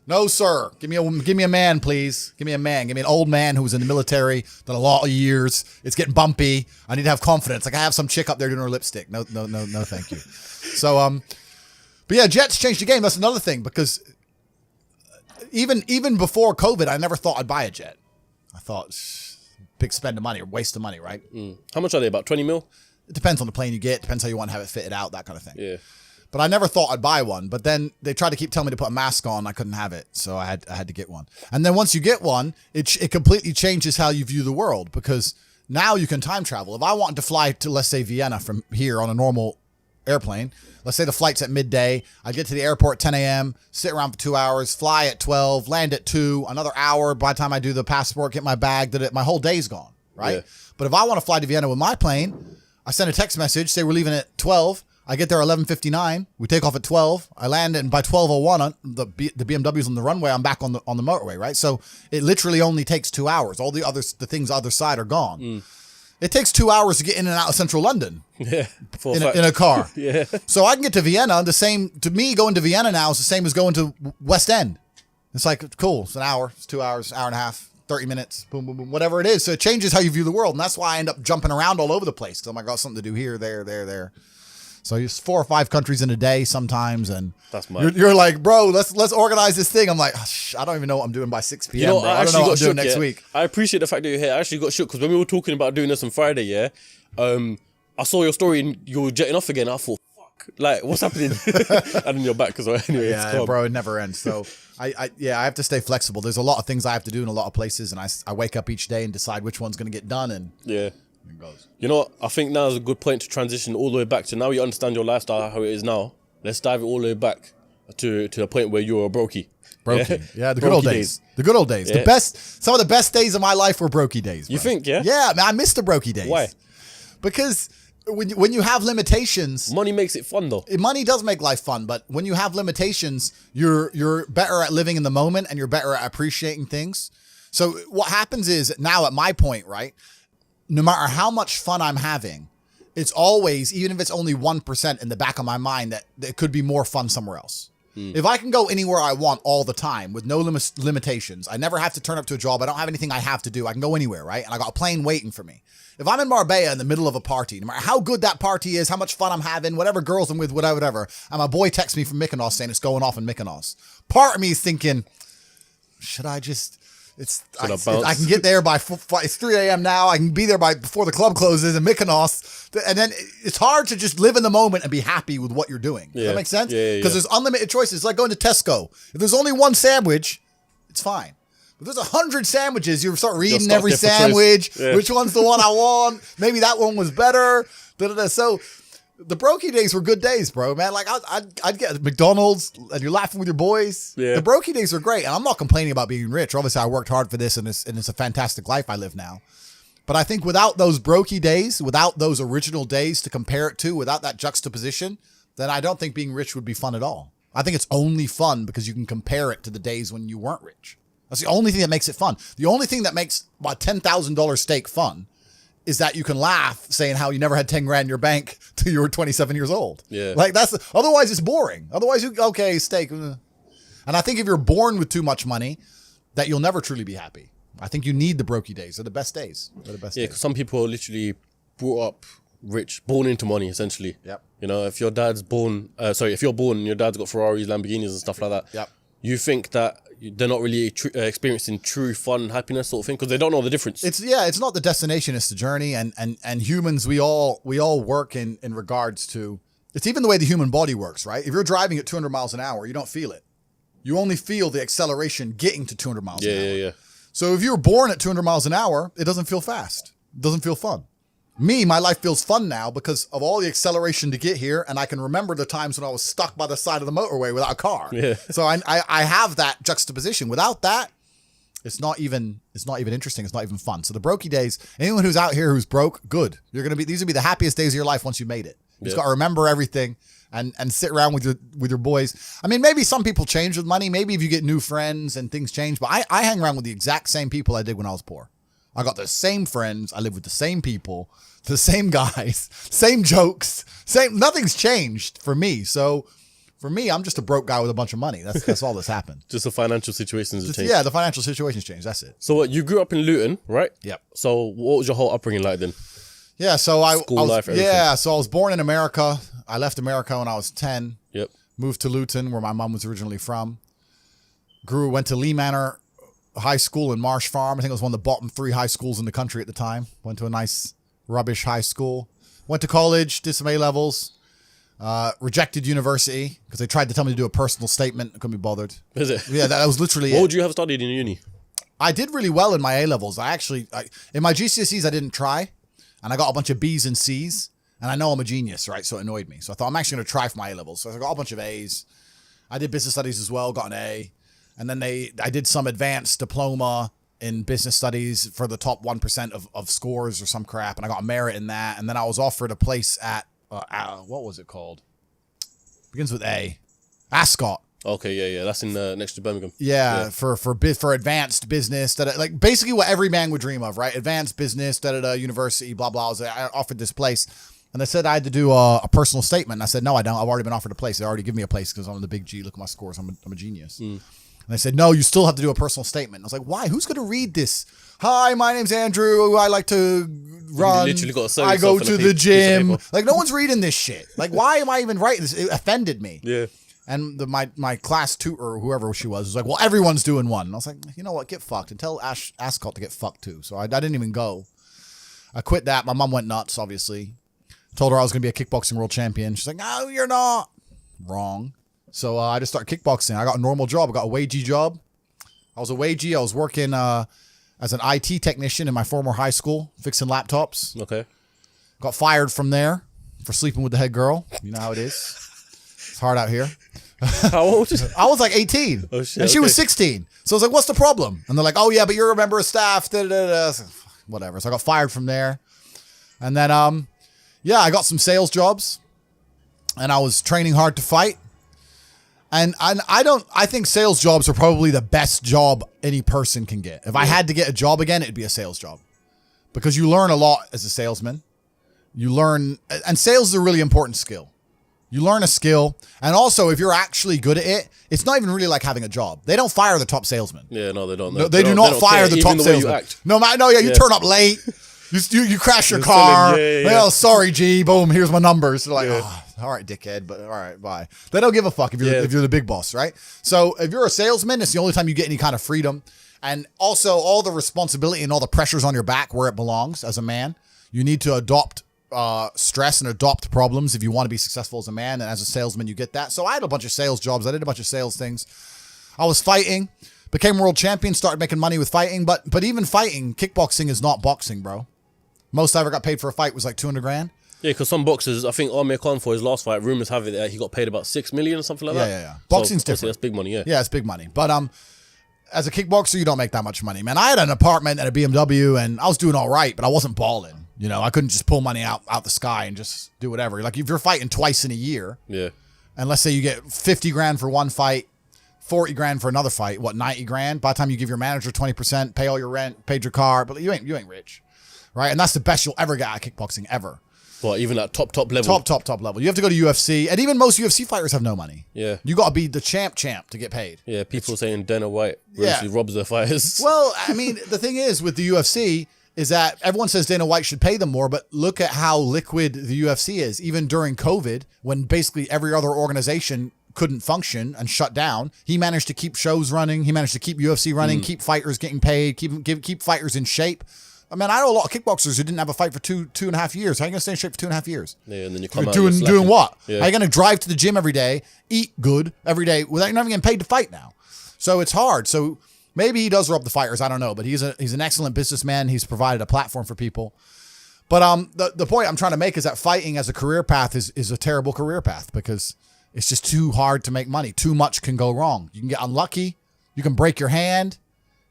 No, sir. Give me a man, please. Give me a man. Give me an old man who's in the military, done a lot of years. It's getting bumpy. I need to have confidence. Like I have some chick up there doing her lipstick. No, thank you. So, but yeah, jets changed the game. That's another thing because even before COVID, I never thought I'd buy a jet. I thought big spend of money or waste of money, right? How much are they? About 20 mil? It depends on the plane you get. Depends how you want to have it fitted out, that kind of thing. Yeah. But I never thought I'd buy one. But then they tried to keep telling me to put a mask on. I couldn't have it. So I had to get one. And then once you get one, it completely changes how you view the world because now you can time travel. If I wanted to fly to, let's say, Vienna from here on a normal airplane, let's say the flight's at midday, I get to the airport at 10 a.m., sit around for 2 hours, fly at 12, land at 2, another hour. By the time I do the passport, get my bag, my whole day's gone, right? Yeah. But if I want to fly to Vienna with my plane, I send a text message, say we're leaving at 12. I get there 11:59. We take off at 12. I land, and by 12:01, the BMW's on the runway. I'm back on the motorway, right? So it literally only takes 2 hours. All the things other side are gone. It takes 2 hours to get in and out of central London. Yeah, in a car. Yeah. So I can get to Vienna. To me, going to Vienna now is the same as going to West End. It's like cool. It's an hour. It's 2 hours, hour and a half. 30 minutes, boom, boom, boom, whatever it is. So it changes how you view the world. And that's why I end up jumping around all over the place. Because I got something to do here, there. So it's 4 or 5 countries in a day sometimes. And that's mad. You're like, bro, let's organize this thing. I'm like, I don't even know what I'm doing by 6 p.m. Bro. I don't know what I'm doing next week. I appreciate the fact that you're here. I actually got shook because when we were talking about doing this on Friday, I saw your story and you were jetting off again. I thought, fuck, like, what's happening? And then you're back because anyway, yeah, bro, it never ends. So I have to stay flexible. There's a lot of things I have to do in a lot of places, and I wake up each day and decide which one's going to get done. And yeah, it goes. You know what? I think now is a good point to transition all the way back to now. You understand your lifestyle how it is now. Let's dive it all the way back to the point where you were a brokey. Brokey, yeah, the good old days. The good old days. Yeah. Some of the best days of my life were brokey days. Bro. You think? Yeah. Yeah, man, I miss the brokey days. Why? Because when you have limitations, money makes it fun though. Money does make life fun, but when you have limitations, you're better at living in the moment and you're better at appreciating things. So what happens is now at my point, right? No matter how much fun I'm having, it's always, even if it's only 1% in the back of my mind, that it could be more fun somewhere else. If I can go anywhere I want all the time with no limitations, I never have to turn up to a job. I don't have anything I have to do. I can go anywhere, right? And I got a plane waiting for me. If I'm in Marbella in the middle of a party, no matter how good that party is, how much fun I'm having, whatever girls I'm with, whatever, and my boy texts me from Mykonos saying it's going off in Mykonos. Part of me is thinking, should I just, I can get there by it's 3 a.m. now. I can be there before the club closes in Mykonos. And then it's hard to just live in the moment and be happy with what you're doing. Does that make sense? Yeah. Because there's unlimited choices. It's like going to Tesco. If there's only one sandwich, it's fine. If there's 100 sandwiches, you start reading every sandwich. Yeah. Which one's the one I want? Maybe that one was better. So the brokey days were good days, bro, man. Like I'd get McDonald's and you're laughing with your boys. Yeah. The brokey days are great. And I'm not complaining about being rich. Obviously I worked hard for this and it's a fantastic life I live now. But I think without those brokey days, without those original days to compare it to, without that juxtaposition, then I don't think being rich would be fun at all. I think it's only fun because you can compare it to the days when you weren't rich. That's the only thing that makes it fun. The only thing that makes a $10,000 steak fun is that you can laugh saying how you never had 10 grand in your bank till you were 27 years old. Yeah. Like otherwise it's boring. Otherwise steak. And I think if you're born with too much money, that you'll never truly be happy. I think you need the brokey days. They're the best days. Because some people are literally brought up rich, born into money, essentially. Yep. You know, if you're born and your dad's got Ferraris, Lamborghinis and stuff like that. Yep. You think that they're not really experiencing true fun, happiness sort of thing because they don't know the difference. It's not the destination, it's the journey. And humans, we all work in regards to, it's even the way the human body works, right? If you're driving at 200 miles an hour, you don't feel it. You only feel the acceleration getting to 200 miles an hour. Yeah. So if you were born at 200 miles an hour, it doesn't feel fast. It doesn't feel fun. My life feels fun now because of all the acceleration to get here, and I can remember the times when I was stuck by the side of the motorway without a car. Yeah. So I have that juxtaposition. Without that, it's not even interesting. It's not even fun. So the brokey days, anyone who's out here who's broke, good. These will be the happiest days of your life once you made it. You just got to remember everything and sit around with your boys. I mean, maybe some people change with money. Maybe if you get new friends and things change, but I hang around with the exact same people I did when I was poor. I got the same friends. I live with the same people, the same guys, same jokes, nothing's changed for me. So for me, I'm just a broke guy with a bunch of money. That's all that's happened. Just the financial situations have changed. Yeah, the financial situation's changed. That's it. So what, you grew up in Luton, right? Yep. So what was your whole upbringing like then? Yeah, so I life, everything. Yeah, so I was born in America. I left America when I was 10. Yep. Moved to Luton, where my mom was originally from. Went to Lee Manor High School in Marsh Farm. I think it was one of the bottom 3 high schools in the country at the time. Went to a nice rubbish high school. Went to college, did some A-levels. Rejected university because they tried to tell me to do a personal statement. I couldn't be bothered. Is it? Yeah, that was literally What would you have studied in uni? I did really well in my A-levels. In my GCSEs, I didn't try. And I got a bunch of B's and C's. And I know I'm a genius, right? So it annoyed me. So I thought I'm actually going to try for my A-levels. So I got a bunch of A's. I did business studies as well, got an A. And then I did some advanced diploma in business studies for the top 1% of scores or some crap. And I got a merit in that. And then I was offered a place at, what was it called? Begins with A. Ascot. Okay, yeah. That's in next to Birmingham. Yeah. For advanced business, like basically what every man would dream of, right? Advanced business, university, blah, blah. I offered this place. And they said I had to do a personal statement. And I said, no, I don't. I've already been offered a place. They already give me a place because I'm the big G. Look at my scores. I'm a genius. And they said, no, you still have to do a personal statement. I was like, why? Who's going to read this? Hi, my name's Andrew. I like to run. You literally got to I go to the gym. Like, no one's reading this shit. Like, why am I even writing this? It offended me. Yeah. And my class tutor, or whoever she was like, well, everyone's doing one. And I was like, you know what? Get fucked. And tell Ascot to get fucked too. So I didn't even go. I quit that. My mom went nuts, obviously. Told her I was going to be a kickboxing world champion. She's like, no, you're not. Wrong. So I just started kickboxing. I got a normal job. I got a wagey job. I was a wagey. I was working as an IT technician in my former high school, fixing laptops. Okay. Got fired from there for sleeping with the head girl. You know how it is. It's hard out here. How old? I was like 18. Oh, shit, and she was 16. So I was like, what's the problem? And they're like, oh, yeah, but you're a member of staff. Da, da, da. So, whatever. So I got fired from there. And then, I got some sales jobs. And I was training hard to fight. And I think sales jobs are probably the best job any person can get. If I had to get a job again, it'd be a sales job. Because you learn a lot as a salesman. And sales is a really important skill. You learn a skill. And also, if you're actually good at it, it's not even really like having a job. They don't fire the top salesman. Yeah, no, they don't. They do not fire the top salesman. You turn up late. You crash your You're car. selling, yeah. Well, sorry, G. Boom. Here's my numbers. They're like, oh, all right, dickhead. But all right, bye. They don't give a fuck if you're the big boss, right? So if you're a salesman, it's the only time you get any kind of freedom, and also all the responsibility and all the pressures on your back where it belongs as a man. You need to adopt stress and adopt problems if you want to be successful as a man, and as a salesman, you get that. So I had a bunch of sales jobs. I did a bunch of sales things. I was fighting, became world champion, started making money with fighting. But even fighting, kickboxing is not boxing, bro. Most I ever got paid for a fight was like 200 grand. Yeah, because some boxers, I think Amir Khan for his last fight, rumors have it that he got paid about 6 million or something like that. Yeah. Boxing's different. That's big money, yeah. Yeah, it's big money. But as a kickboxer, you don't make that much money, man. I had an apartment and a BMW, and I was doing all right, but I wasn't balling. You know, I couldn't just pull money out the sky and just do whatever. Like if you're fighting twice in a year, yeah, and let's say you get 50 grand for one fight, 40 grand for another fight, 90 grand? By the time you give your manager 20%, pay all your rent, paid your car, but you ain't rich, right? And that's the best you'll ever get at kickboxing ever. Well, even at top level. Top level. You have to go to UFC, and even most UFC fighters have no money. Yeah. You got to be the champ to get paid. Yeah, people saying Dana White really robs their fighters. Well, I mean, the thing is with the UFC is that everyone says Dana White should pay them more, but look at how liquid the UFC is. Even during COVID, when basically every other organization couldn't function and shut down, he managed to keep shows running. He managed to keep UFC running, keep fighters getting paid, keep fighters in shape. I mean, I know a lot of kickboxers who didn't have a fight for two and a half years. How are you going to stay in shape for 2.5 years? Yeah, and then you come out doing what? Yeah. How are you going to drive to the gym every day, eat good every day without you're not even getting paid to fight now? So it's hard. So maybe he does rob the fighters. I don't know, but he's an excellent businessman. He's provided a platform for people. But the point I'm trying to make is that fighting as a career path is a terrible career path because it's just too hard to make money. Too much can go wrong. You can get unlucky. You can break your hand.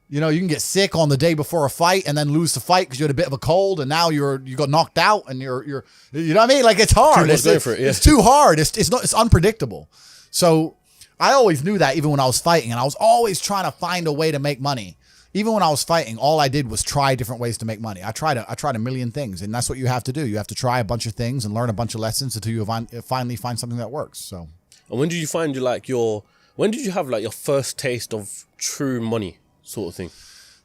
You know, you can get sick on the day before a fight and then lose the fight because you had a bit of a cold and now you got knocked out and you're you know what I mean? Like it's hard. It's too hard. It's unpredictable. So I always knew that even when I was fighting, and I was always trying to find a way to make money. Even when I was fighting, all I did was try different ways to make money. I tried a million things, and that's what you have to do. You have to try a bunch of things and learn a bunch of lessons until you finally find something that works. So, and when did you find when did you have like your first taste of true money sort of thing?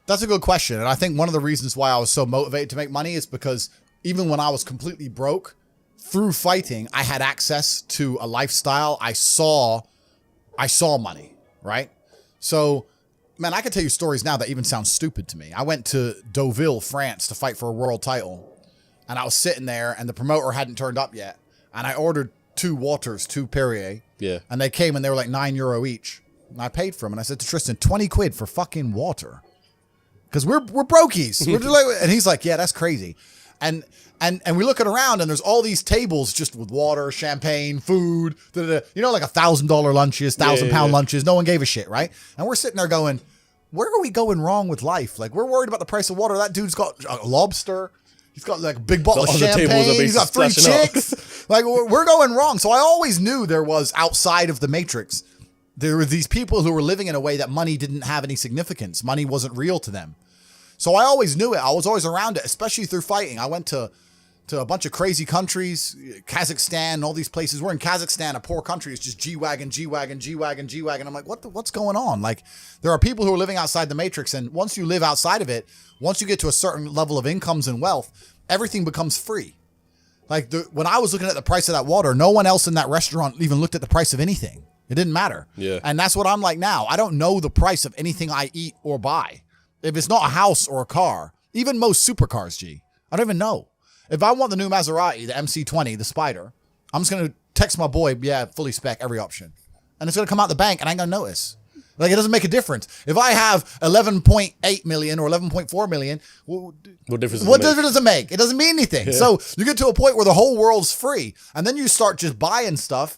That's a good question. And I think one of the reasons why I was so motivated to make money is because even when I was completely broke, through fighting, I had access to a lifestyle. I saw money, right? So, man, I can tell you stories now that even sound stupid to me. I went to Deauville, France to fight for a world title. And I was sitting there and the promoter hadn't turned up yet. And I ordered 2 waters, 2 Perrier. Yeah. And they came and they were like €9 each. And I paid for them. And I said to Tristan, 20 quid for fucking water. Because we're brokies. We're just like, and he's like, yeah, that's crazy. And we look around and there's all these tables just with water, champagne, food, you know, like $1,000 lunches, 1,000-pound lunches. No one gave a shit, right? And we're sitting there going, where are we going wrong with life? Like, we're worried about the price of water. That dude's got a lobster. He's got like a big bottle of champagne. He's got 3 chicks. Like, we're going wrong. So I always knew there was outside of the matrix. There were these people who were living in a way that money didn't have any significance. Money wasn't real to them. So I always knew it. I was always around it, especially through fighting. I went to a bunch of crazy countries, Kazakhstan, all these places. We're in Kazakhstan, a poor country. It's just G-Wagon, G-Wagon, G-Wagon, G-Wagon. I'm like, what's going on? Like, there are people who are living outside the matrix. And once you live outside of it, once you get to a certain level of incomes and wealth, everything becomes free. Like, when I was looking at the price of that water, no one else in that restaurant even looked at the price of anything. It didn't matter. Yeah. And that's what I'm like now. I don't know the price of anything I eat or buy. If it's not a house or a car, even most supercars, G, I don't even know. If I want the new Maserati, the MC20, the Spider, I'm just going to text my boy, yeah, fully spec, every option. And it's going to come out the bank and I ain't going to notice. Like, it doesn't make a difference. If I have 11.8 million or 11.4 million, what difference does it make? It doesn't mean anything. Yeah. So you get to a point where the whole world's free. And then you start just buying stuff,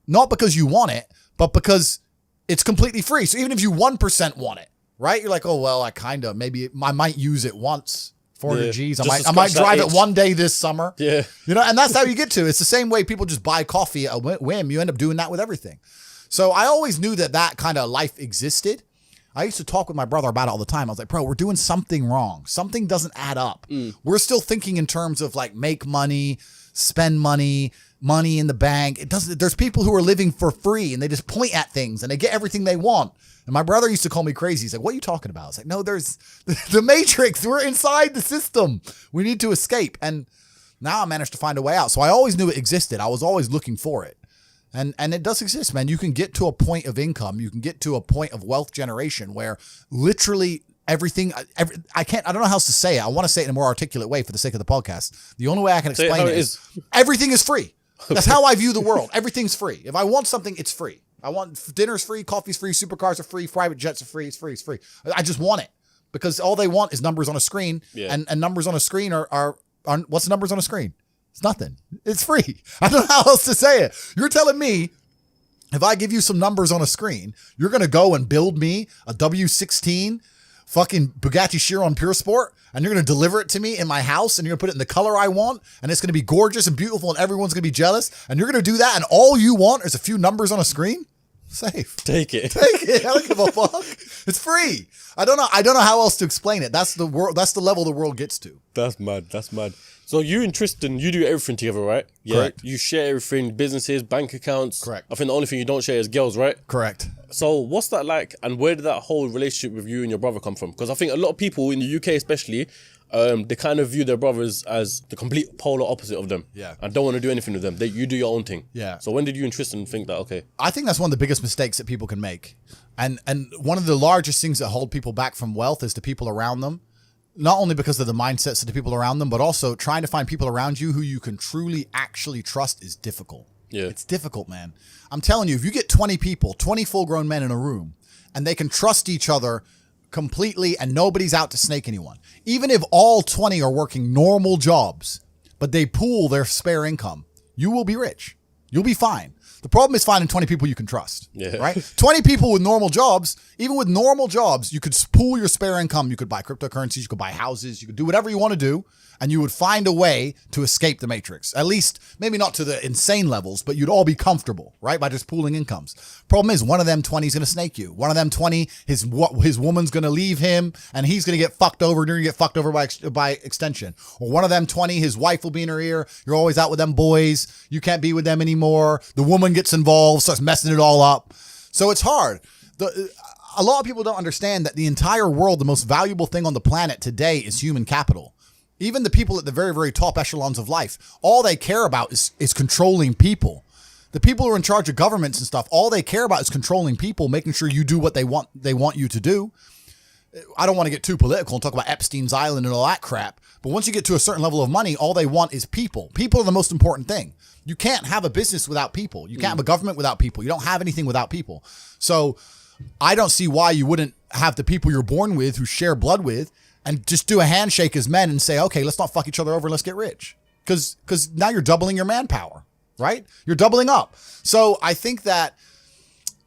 not because you want it, but because it's completely free. So even if you 1% want it, right? You're like, oh, well, maybe I might use it once. 400 G's. I might drive it one day this summer. Yeah. You know, and that's how you get to. It's the same way people just buy coffee at a whim. You end up doing that with everything. So I always knew that kind of life existed. I used to talk with my brother about it all the time. I was like, bro, we're doing something wrong. Something doesn't add up. We're still thinking in terms of like make money, spend money, money in the bank. It doesn't. There's people who are living for free and they just point at things and they get everything they want. And my brother used to call me crazy. He's like, "What are you talking about?" I was like, "No, there's the Matrix. We're inside the system. We need to escape." And now I managed to find a way out. So I always knew it existed. I was always looking for it. And it does exist, man. You can get to a point of income. You can get to a point of wealth generation where literally everything, I don't know how else to say it. I want to say it in a more articulate way for the sake of the podcast. The only way I can explain it is everything is free. That's how I view the world. Everything's free. If I want something, it's free. I want dinner's free, coffee's free, supercars are free, private jets are free. It's free. It's free. I just want it because all they want is numbers on a screen. Yeah. And numbers on a screen are what's the numbers on a screen? It's nothing. It's free. I don't know how else to say it. You're telling me if I give you some numbers on a screen, you're going to go and build me a W16 fucking Bugatti Chiron Pure Sport and you're going to deliver it to me in my house and you're going to put it in the color I want and it's going to be gorgeous and beautiful and everyone's going to be jealous and you're going to do that and all you want is a few numbers on a screen? Safe. Take it. Take it. I don't give a fuck. It's free. I don't know how else to explain it. That's the world. That's the level the world gets to. That's mad. So you and Tristan, you do everything together, right? Yeah. Correct. You share everything, businesses, bank accounts. Correct. I think the only thing you don't share is girls, right? Correct. So what's that like? And where did that whole relationship with you and your brother come from? Because I think a lot of people in the UK especially, they kind of view their brothers as the complete polar opposite of them. Yeah. And don't want to do anything with them. You do your own thing. Yeah. So when did you and Tristan think that, okay? I think that's one of the biggest mistakes that people can make. And one of the largest things that hold people back from wealth is the people around them. Not only because of the mindsets of the people around them, but also trying to find people around you who you can truly actually trust is difficult. Yeah. It's difficult, man. I'm telling you, if you get 20 people, 20 full-grown men in a room, and they can trust each other completely and nobody's out to snake anyone, even if all 20 are working normal jobs, but they pool their spare income, you will be rich. You'll be fine. The problem is finding 20 people you can trust, right? 20 people with normal jobs, even with normal jobs, you could pool your spare income. You could buy cryptocurrencies, you could buy houses, you could do whatever you want to do, and you would find a way to escape the matrix. At least, maybe not to the insane levels, but you'd all be comfortable, right? By just pooling incomes. Problem is, one of them 20 is going to snake you. One of them 20, his woman's going to leave him, and he's going to get fucked over, and you're going to get fucked over by extension. Or one of them 20, his wife will be in her ear. You're always out with them boys. You can't be with them anymore. The woman gets involved, starts messing it all up. So it's hard. A lot of people don't understand that the entire world, the most valuable thing on the planet today is human capital. Even the people at the very, very top echelons of life, all they care about is controlling people. The people who are in charge of governments and stuff, all they care about is controlling people, making sure you do what they want you to do. I don't want to get too political and talk about Epstein's Island and all that crap, but once you get to a certain level of money, all they want is people. People are the most important thing. You can't have a business without people. You can't have a government without people. You don't have anything without people. So I don't see why you wouldn't have the people you're born with, who share blood with, and just do a handshake as men and say, okay, let's not fuck each other over and let's get rich. Because now you're doubling your manpower, right? You're doubling up. So I think that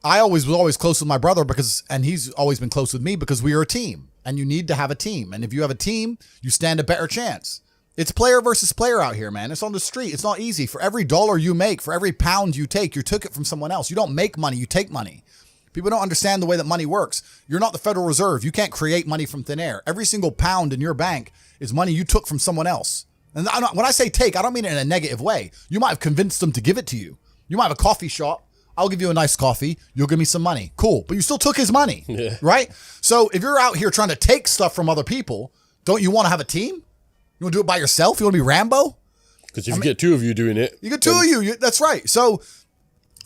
I was always close with my brother and he's always been close with me because we are a team and you need to have a team. And if you have a team, you stand a better chance. It's player versus player out here, man. It's on the street. It's not easy. For every dollar you make, for every pound you take, you took it from someone else. You don't make money, you take money. People don't understand the way that money works. You're not the Federal Reserve. You can't create money from thin air. Every single pound in your bank is money you took from someone else. And when I say take, I don't mean it in a negative way. You might have convinced them to give it to you. You might have a coffee shop. I'll give you a nice coffee. You'll give me some money. Cool. But you still took his money, right? So if you're out here trying to take stuff from other people, don't you want to have a team? You want to do it by yourself? You want to be Rambo? Because if you get two of you doing it. You get two of you. That's right. So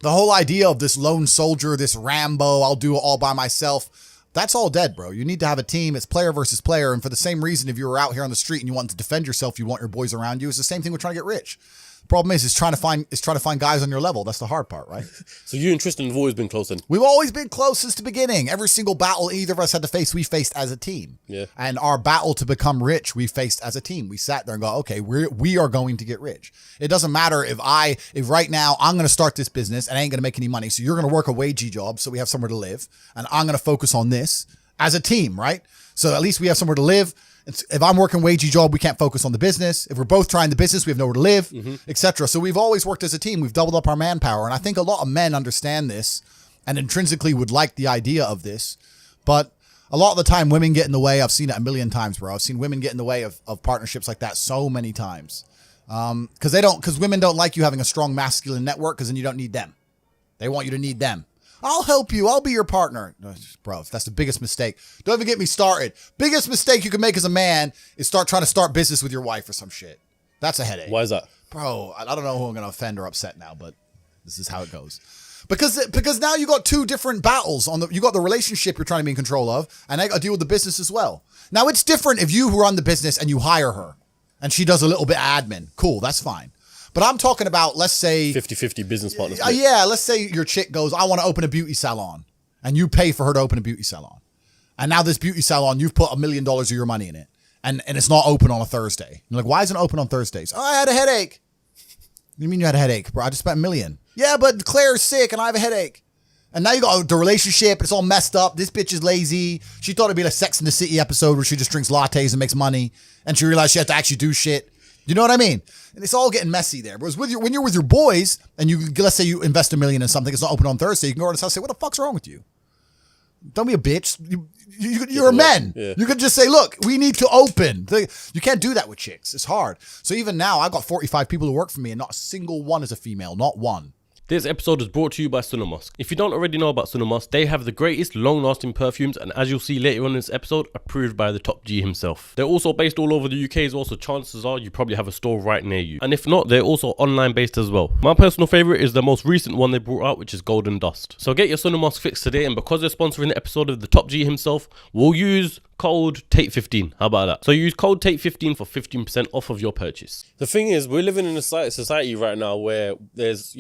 the whole idea of this lone soldier, this Rambo, I'll do it all by myself, that's all dead, bro. You need to have a team. It's player versus player. And for the same reason, if you were out here on the street and you want to defend yourself, you want your boys around you. It's the same thing with trying to get rich. Problem is trying to find guys on your level. That's the hard part, right? So you and Tristan have always been close then? We've always been close since the beginning. Every single battle either of us had to face, we faced as a team. Yeah. And our battle to become rich, we faced as a team. We sat there and go, okay, we are going to get rich. It doesn't matter if right now I'm going to start this business and I ain't going to make any money. So you're going to work a wagey job so we have somewhere to live. And I'm going to focus on this as a team, right? So at least we have somewhere to live. If I'm working wagey job, we can't focus on the business. If we're both trying the business, we have nowhere to live, etc. So we've always worked as a team. We've doubled up our manpower. And I think a lot of men understand this and intrinsically would like the idea of this. But a lot of the time, women get in the way. I've seen it a million times, bro. I've seen women get in the way of partnerships like that so many times. Because women don't like you having a strong masculine network because then you don't need them. They want you to need them. I'll help you. I'll be your partner. Bro, that's the biggest mistake. Don't even get me started. Biggest mistake you can make as a man is trying to start business with your wife or some shit. That's a headache. Why is that? Bro, I don't know who I'm going to offend or upset now, but this is how it goes. Because now you got two different battles you got the relationship you're trying to be in control of, and I got to deal with the business as well. Now it's different if you run the business and you hire her and she does a little bit of admin. Cool, that's fine. But I'm talking about, let's say 50-50 business partners. Yeah, let's say your chick goes, I want to open a beauty salon, and you pay for her to open a beauty salon. And now this beauty salon, you've put $1 million of your money in it, and it's not open on a Thursday. You're like, why isn't it open on Thursdays? Oh, I had a headache. What do you mean you had a headache, bro? I just spent $1 million. Yeah, but Claire's sick and I have a headache. And now you got the relationship. It's all messed up. This bitch is lazy. She thought it'd be like Sex in the City episode where she just drinks lattes and makes money. And she realized she has to actually do shit. You know what I mean? And it's all getting messy there. Whereas when you're with your boys and let's say you invest $1 million in something, it's not open on Thursday. You can go to his house and say, what the fuck's wrong with you? Don't be a bitch. You're a man. Yeah. You could just say, look, we need to open. You can't do that with chicks. It's hard. So even now, I've got 45 people who work for me and not a single one is a female. Not one. This episode is brought to you by Sunamusk. If you don't already know about Sunamusk, they have the greatest long-lasting perfumes, and as you'll see later on in this episode, approved by the top G himself. They're also based all over the UK as well, so chances are you probably have a store right near you. And if not, they're also online based as well. My personal favourite is the most recent one they brought out, which is Golden Dust. So get your Sunamusk fix today, and because they're sponsoring the episode of the top G himself, we'll use code TATE15. How about that? So use code TATE15 for 15% off of your purchase. The thing is, we're living in a society right now where there's,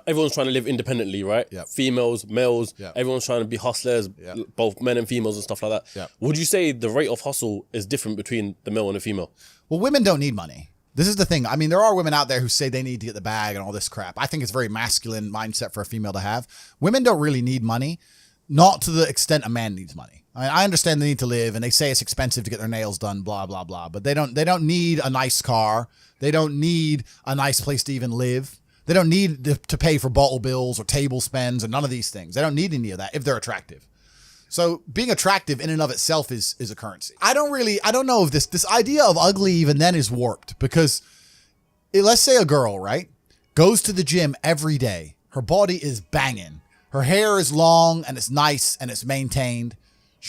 everyone's trying to live independently, right? Yep. Females, males, Yep. everyone's trying to be hustlers, both men and females and stuff like that. Yep. Would you say the rate of hustle is different between the male and the female? Well, women don't need money. This is the thing. I mean, there are women out there who say they need to get the bag and all this crap. I think it's a very masculine mindset for a female to have. Women don't really need money, not to the extent a man needs money. I mean, I understand they need to live, and they say it's expensive to get their nails done, blah, blah, blah. But they don't need a nice car. They don't need a nice place to even live. They don't need to pay for bottle bills or table spends or none of these things. They don't need any of that if they're attractive. So being attractive in and of itself is a currency. I don't know if this idea of ugly even then is warped because let's say a girl, right, goes to the gym every day. Her body is banging. Her hair is long and it's nice and it's maintained.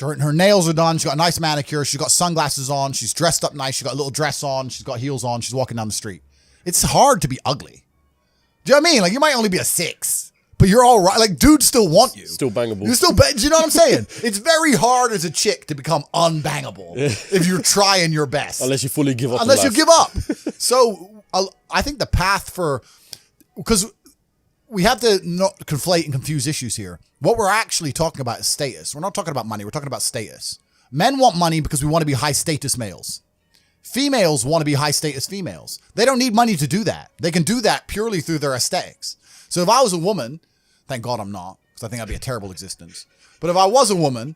Her nails are done. She's got a nice manicure. She's got sunglasses on. She's dressed up nice. She's got a little dress on. She's got heels on. She's walking down the street. It's hard to be ugly. Do you know what I mean? Like, you might only be a 6, but you're all right. Like, dudes still want you. Still bangable. You're still, do you know what I'm saying? It's very hard as a chick to become unbangable if you're trying your best. Unless you fully give up. Unless you give up. So I think the path because we have to not conflate and confuse issues here. What we're actually talking about is status. We're not talking about money. We're talking about status. Men want money because we want to be high status males. Females want to be high status females. They don't need money to do that. They can do that purely through their aesthetics. So if I was a woman, thank God I'm not, because I think that'd be a terrible existence. But if I was a woman,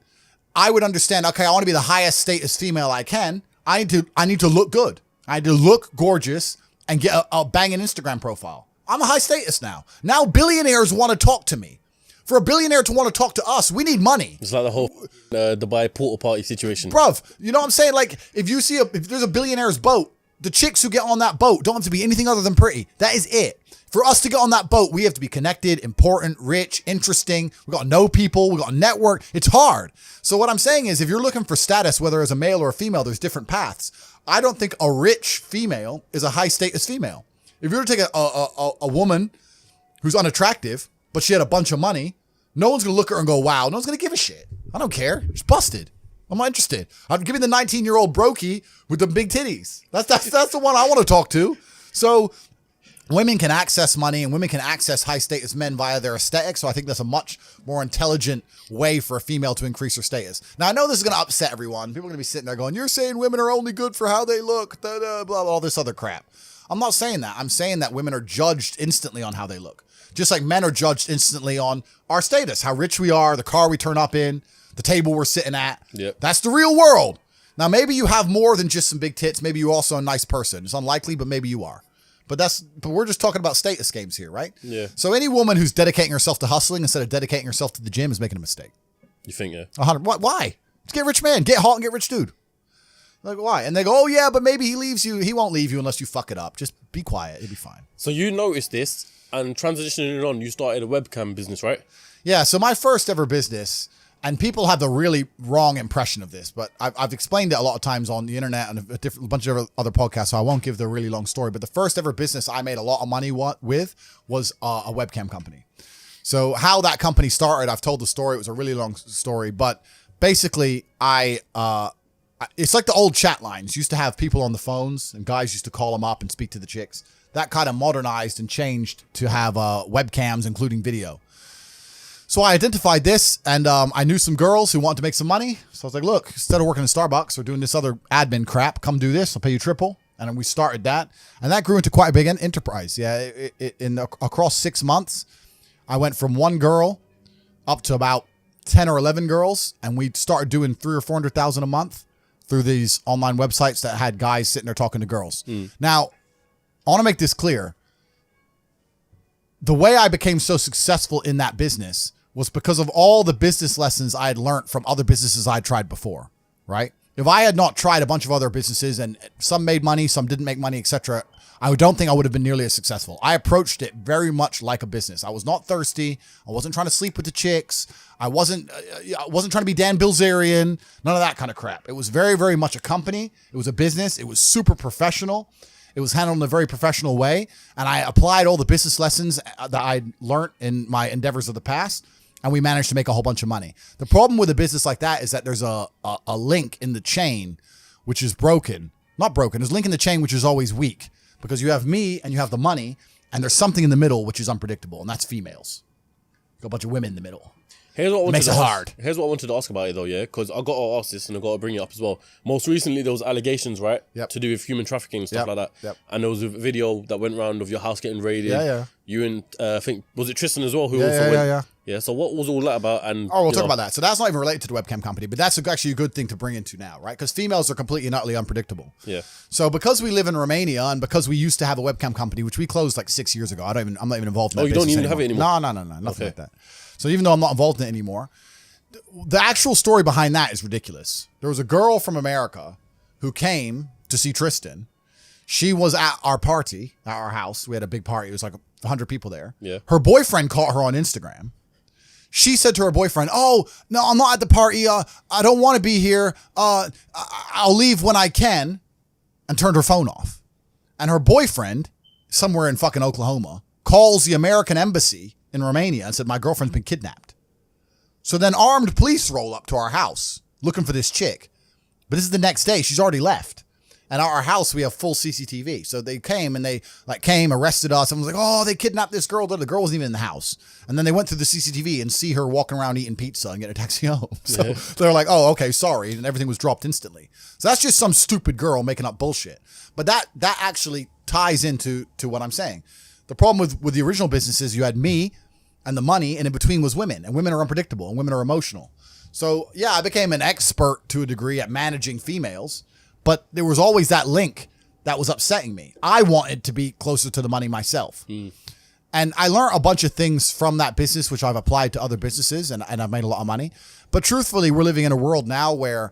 I would understand, okay, I want to be the highest status female I can. I need to look good. I need to look gorgeous and get a banging Instagram profile. I'm a high status now. Now billionaires want to talk to me. For a billionaire to want to talk to us, we need money. It's like the whole Dubai porta party situation. Bruv, you know what I'm saying? Like, if there's a billionaire's boat, the chicks who get on that boat don't have to be anything other than pretty. That is it. For us to get on that boat, we have to be connected, important, rich, interesting. We got to know people. We got to network. It's hard. So what I'm saying is, if you're looking for status, whether as a male or a female, there's different paths. I don't think a rich female is a high status female. If you were to take a woman who's unattractive, but she had a bunch of money, no one's going to look at her and go, wow. No one's going to give a shit. I don't care. She's busted. I'm not interested. I'd give me the 19-year-old brokey with the big titties. That's the one I want to talk to. So women can access money and women can access high status men via their aesthetics. So I think that's a much more intelligent way for a female to increase her status. Now, I know this is going to upset everyone. People are going to be sitting there going, you're saying women are only good for how they look, blah, blah, all this other crap. I'm not saying that. I'm saying that women are judged instantly on how they look. Just like men are judged instantly on our status, how rich we are, the car we turn up in, the table we're sitting at. Yep. That's the real world. Now, maybe you have more than just some big tits. Maybe you're also a nice person. It's unlikely, but maybe you are. But we're just talking about status games here, right? Yeah. So any woman who's dedicating herself to hustling instead of dedicating herself to the gym is making a mistake. You think, yeah? 100. Why? Just get rich man, get hot and get rich dude. Like, why? And they go, oh, yeah, but maybe he leaves you. He won't leave you unless you fuck it up. Just be quiet. It'll be fine. So you noticed this, and transitioning it on, you started a webcam business, right? Yeah, so my first ever business, and people have the really wrong impression of this, but I've explained it a lot of times on the internet and a bunch of other podcasts, so I won't give the really long story. But the first ever business I made a lot of money with was a webcam company. So how that company started, I've told the story. It was a really long story, but basically it's like the old chat lines. Used to have people on the phones, and guys used to call them up and speak to the chicks. That kind of modernized and changed to have webcams, including video. So I identified this, and I knew some girls who wanted to make some money. So I was like, look, instead of working in Starbucks or doing this other admin crap, come do this. I'll pay you triple. And then we started that. And that grew into quite a big enterprise. Yeah, across 6 months, I went from one girl up to about 10 or 11 girls. And we started doing 300,000 or 400,000 a month through these online websites that had guys sitting there talking to girls. Now, I want to make this clear. The way I became so successful in that business was because of all the business lessons I had learned from other businesses I'd tried before, right? If I had not tried a bunch of other businesses and some made money, some didn't make money, etc., I don't think I would have been nearly as successful. I approached it very much like a business. I was not thirsty. I wasn't trying to sleep with the chicks. I wasn't trying to be Dan Bilzerian, none of that kind of crap. It was very, very much a company. It was a business. It was super professional. It was handled in a very professional way. And I applied all the business lessons that I'd learned in my endeavors of the past. And we managed to make a whole bunch of money. The problem with a business like that is that there's a link in the chain, which is broken. Not broken. There's a link in the chain, which is always weak. Because you have me and you have the money. And there's something in the middle, which is unpredictable. And that's females. Got a bunch of women in the middle. Here's what I wanted makes to it ask. hard. Here's what I wanted to ask about it though, yeah? Because I got to ask this and I got to bring it up as well. Most recently, there was allegations, right? Yep. To do with human trafficking and stuff like that. Yep. And there was a video that went around of your house getting raided. Yeah. You and I think, was it Tristan as well? Who Yeah. Yeah, so what was all that about? And we'll talk about that. So that's not even related to the webcam company, but that's actually a good thing to bring into now, right? Because females are completely and utterly unpredictable. Yeah. So because we live in Romania and because we used to have a webcam company, which we closed like 6 years ago, I'm not even involved in that. Oh, you don't even anymore. have it anymore? No, nothing like that. So even though I'm not involved in it anymore, the actual story behind that is ridiculous. There was a girl from America who came to see Tristan. She was at our party, at our house. We had a big party. It was like 100 people there. Yeah. Her boyfriend caught her on Instagram. She said to her boyfriend, oh, no, I'm not at the party. I don't want to be here. I'll leave when I can, and turned her phone off. And her boyfriend, somewhere in fucking Oklahoma, calls the American embassy in Romania and said, my girlfriend's been kidnapped. So then armed police roll up to our house looking for this chick. But this is the next day. She's already left. And at our house, we have full CCTV. So they came and they arrested us. And was like, oh, they kidnapped this girl. The girl wasn't even in the house. And then they went through the CCTV and see her walking around eating pizza and getting a taxi home. So they're like, oh, okay, sorry. And everything was dropped instantly. So that's just some stupid girl making up bullshit. But that actually ties into what I'm saying. The problem with the original business is you had me and the money, and in between was women. And women are unpredictable and women are emotional. So yeah, I became an expert to a degree at managing females. But there was always that link that was upsetting me. I wanted to be closer to the money myself. And I learned a bunch of things from that business, which I've applied to other businesses, and I've made a lot of money. But truthfully, we're living in a world now where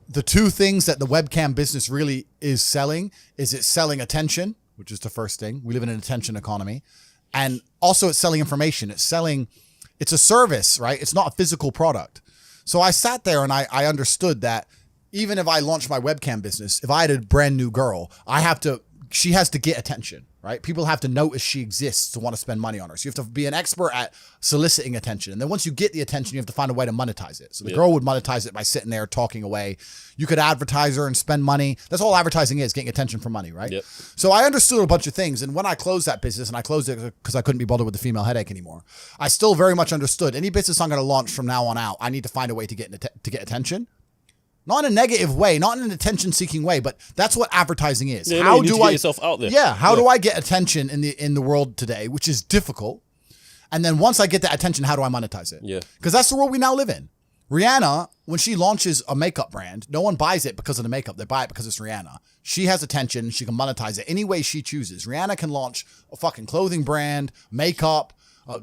the two things that the webcam business really is selling is it's selling attention, which is the first thing. We live in an attention economy. And also it's selling information. It's a service, right? It's not a physical product. So I sat there and I understood that even if I launch my webcam business, if I had a brand new girl, she has to get attention, right? People have to notice she exists to want to spend money on her. So you have to be an expert at soliciting attention. And then once you get the attention, you have to find a way to monetize it. So the girl would monetize it by sitting there talking away. You could advertise her and spend money. That's all advertising is, getting attention for money, right? Yep. So I understood a bunch of things. And when I closed that business, and I closed it because I couldn't be bothered with the female headache anymore, I still very much understood any business I'm going to launch from now on out, I need to find a way to get attention. Not in a negative way, not in an attention-seeking way, but that's what adadvertising is. Yeah, how you need do to get I yourself out there? Yeah, how do I get attention in the world today, which is difficult? And then once I get that attention, how do I monetize it? Yeah. Because that's the world we now live in. Rihanna, when she launches a makeup brand, no one buys it because of the makeup. They buy it because it's Rihanna. She has attention. She can monetize it any way she chooses. Rihanna can launch a fucking clothing brand, makeup,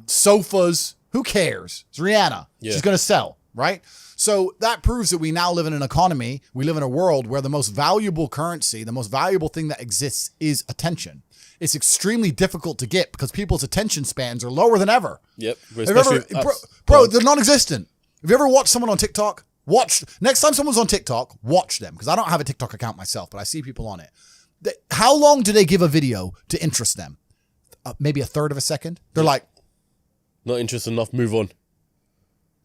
sofas. Who cares? It's Rihanna. Yeah. She's going to sell. right? So that proves that we now live in an economy, we live in a world where the most valuable currency, the most valuable thing that exists is attention. It's extremely difficult to get because people's attention spans are lower than ever. Yep. Bro, they're non-existent. Have you ever watched someone on TikTok? Next time someone's on TikTok, watch them, because I don't have a TikTok account myself, but I see people on it. How long do they give a video to interest them? Maybe a third of a second. They're like, not interested enough, move on.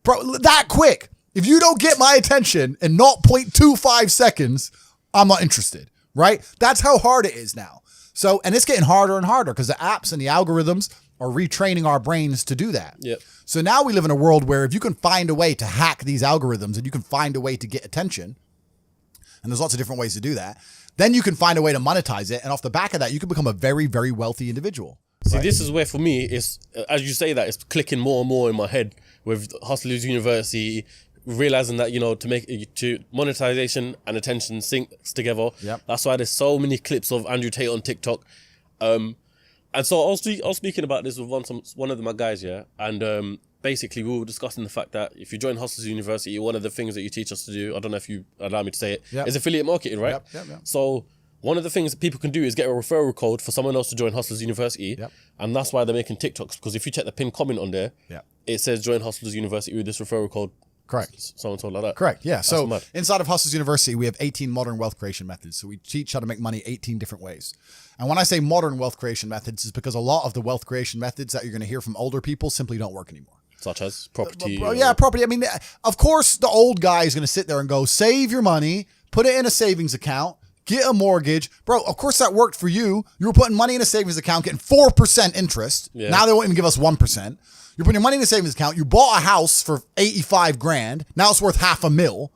Bro, that quick. If you don't get my attention in 0.25 seconds, I'm not interested, right? That's how hard it is now. So, and it's getting harder and harder because the apps and the algorithms are retraining our brains to do that. Yep. So now we live in a world where if you can find a way to hack these algorithms and you can find a way to get attention, and there's lots of different ways to do that, then you can find a way to monetize it. And off the back of that, you can become a very, very wealthy individual. See, this is where for me, it's, as you say that, it's clicking more and more in my head with Hustlers University, realizing that, to monetization and attention syncs together. Yep. That's why there's so many clips of Andrew Tate on TikTok. And so I was speaking about this with one of my guys, yeah, and basically we were discussing the fact that if you join Hustlers University, one of the things that you teach us to do, I don't know if you allow me to say it, is affiliate marketing, right? Yep. So one of the things that people can do is get a referral code for someone else to join Hustlers University, and that's why they're making TikToks, because if you check the pinned comment on there, it says join Hustlers University with this referral code. Correct. So and so like that. Correct. Yeah. That's So mad. inside of Hustlers University, we have 18 modern wealth creation methods. So we teach how to make money 18 different ways. And when I say modern wealth creation methods, it's because a lot of the wealth creation methods that you're going to hear from older people simply don't work anymore. Such as property. Property. I mean, of course, the old guy is going to sit there and go, save your money, put it in a savings account, get a mortgage. Bro, of course that worked for you. You were putting money in a savings account, getting 4% interest. Yeah. Now they won't even give us 1%. You're putting your money in a savings account. You bought a house for 85 grand. Now it's worth $500,000.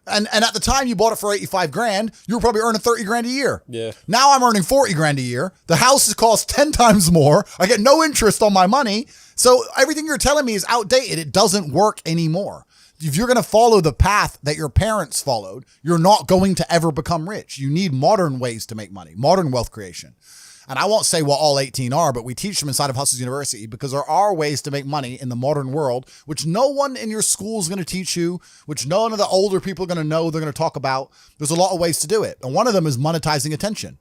And at the time you bought it for 85 grand, you were probably earning 30 grand a year. Yeah. Now I'm earning 40 grand a year. The house has cost 10 times more. I get no interest on my money. So everything you're telling me is outdated. It doesn't work anymore. If you're going to follow the path that your parents followed, you're not going to ever become rich. You need modern ways to make money, modern wealth creation. And I won't say what all 18 are, but we teach them inside of Hustlers University because there are ways to make money in the modern world, which no one in your school is going to teach you, which none of the older people are going to know, they're going to talk about. There's a lot of ways to do it. And one of them is monetizing attention.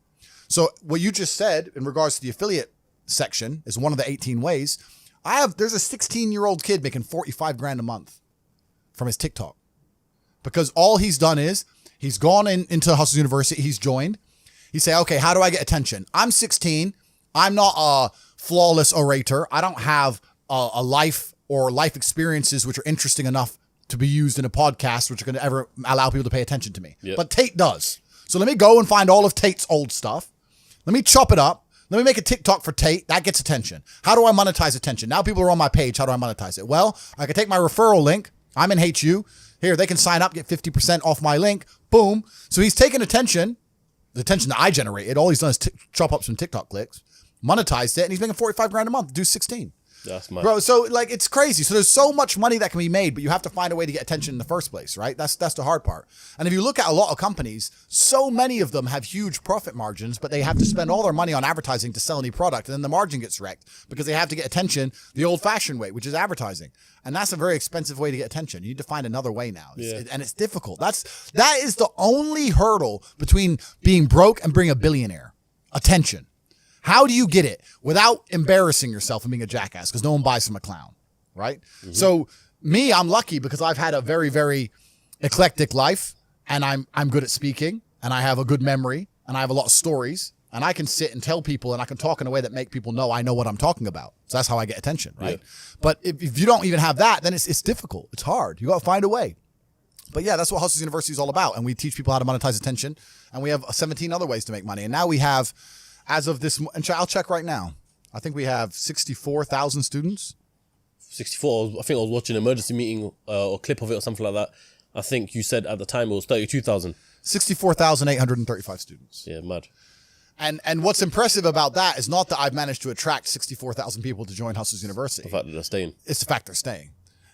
So what you just said in regards to the affiliate section is one of the 18 ways. There's a 16-year-old kid making 45 grand a month from his TikTok because all he's done is he's gone into Hustlers University. He's joined. He say, okay, how do I get attention? I'm 16. I'm not a flawless orator. I don't have a life or life experiences which are interesting enough to be used in a podcast, which are going to ever allow people to pay attention to me. Yep. But Tate does. So let me go and find all of Tate's old stuff. Let me chop it up. Let me make a TikTok for Tate. That gets attention. How do I monetize attention? Now people are on my page. How do I monetize it? Well, I can take my referral link. I'm in HU. Here, they can sign up, get 50% off my link. Boom. So he's taking attention. The attention that I generated, all he's done is chop up some TikTok clicks, monetized it, and he's making 45 grand a month. Do 16. That's mad. Bro, so like it's crazy. So there's so much money that can be made, but you have to find a way to get attention in the first place, right? That's the hard part. And if you look at a lot of companies, so many of them have huge profit margins, but they have to spend all their money on advertising to sell any product, and then the margin gets wrecked because they have to get attention the old-fashioned way, which is advertising. And that's a very expensive way to get attention. You need to find another way now. And it's difficult. That is the only hurdle between being broke and being a billionaire. Attention. How do you get it without embarrassing yourself and being a jackass? Because no one buys from a clown, right? Mm-hmm. So me, I'm lucky because I've had a very, very eclectic life, and I'm good at speaking, and I have a good memory, and I have a lot of stories, and I can sit and tell people, and I can talk in a way that make people know I know what I'm talking about. So that's how I get attention, right? Yeah. But if you don't even have that, then it's difficult. It's hard. You got to find a way. But yeah, that's what Hustlers University is all about. And we teach people how to monetize attention, and we have 17 other ways to make money. And now we have, as of this, and I'll check right now, I think we have 64,000 students. 64. I think I was watching an emergency meeting or a clip of it or something like that. I think you said at the time it was 32,000. 64,835 students. Yeah, mad. And what's impressive about that is not that I've managed to attract 64,000 people to join Hustlers University. The fact that they're staying. It's the fact they're staying.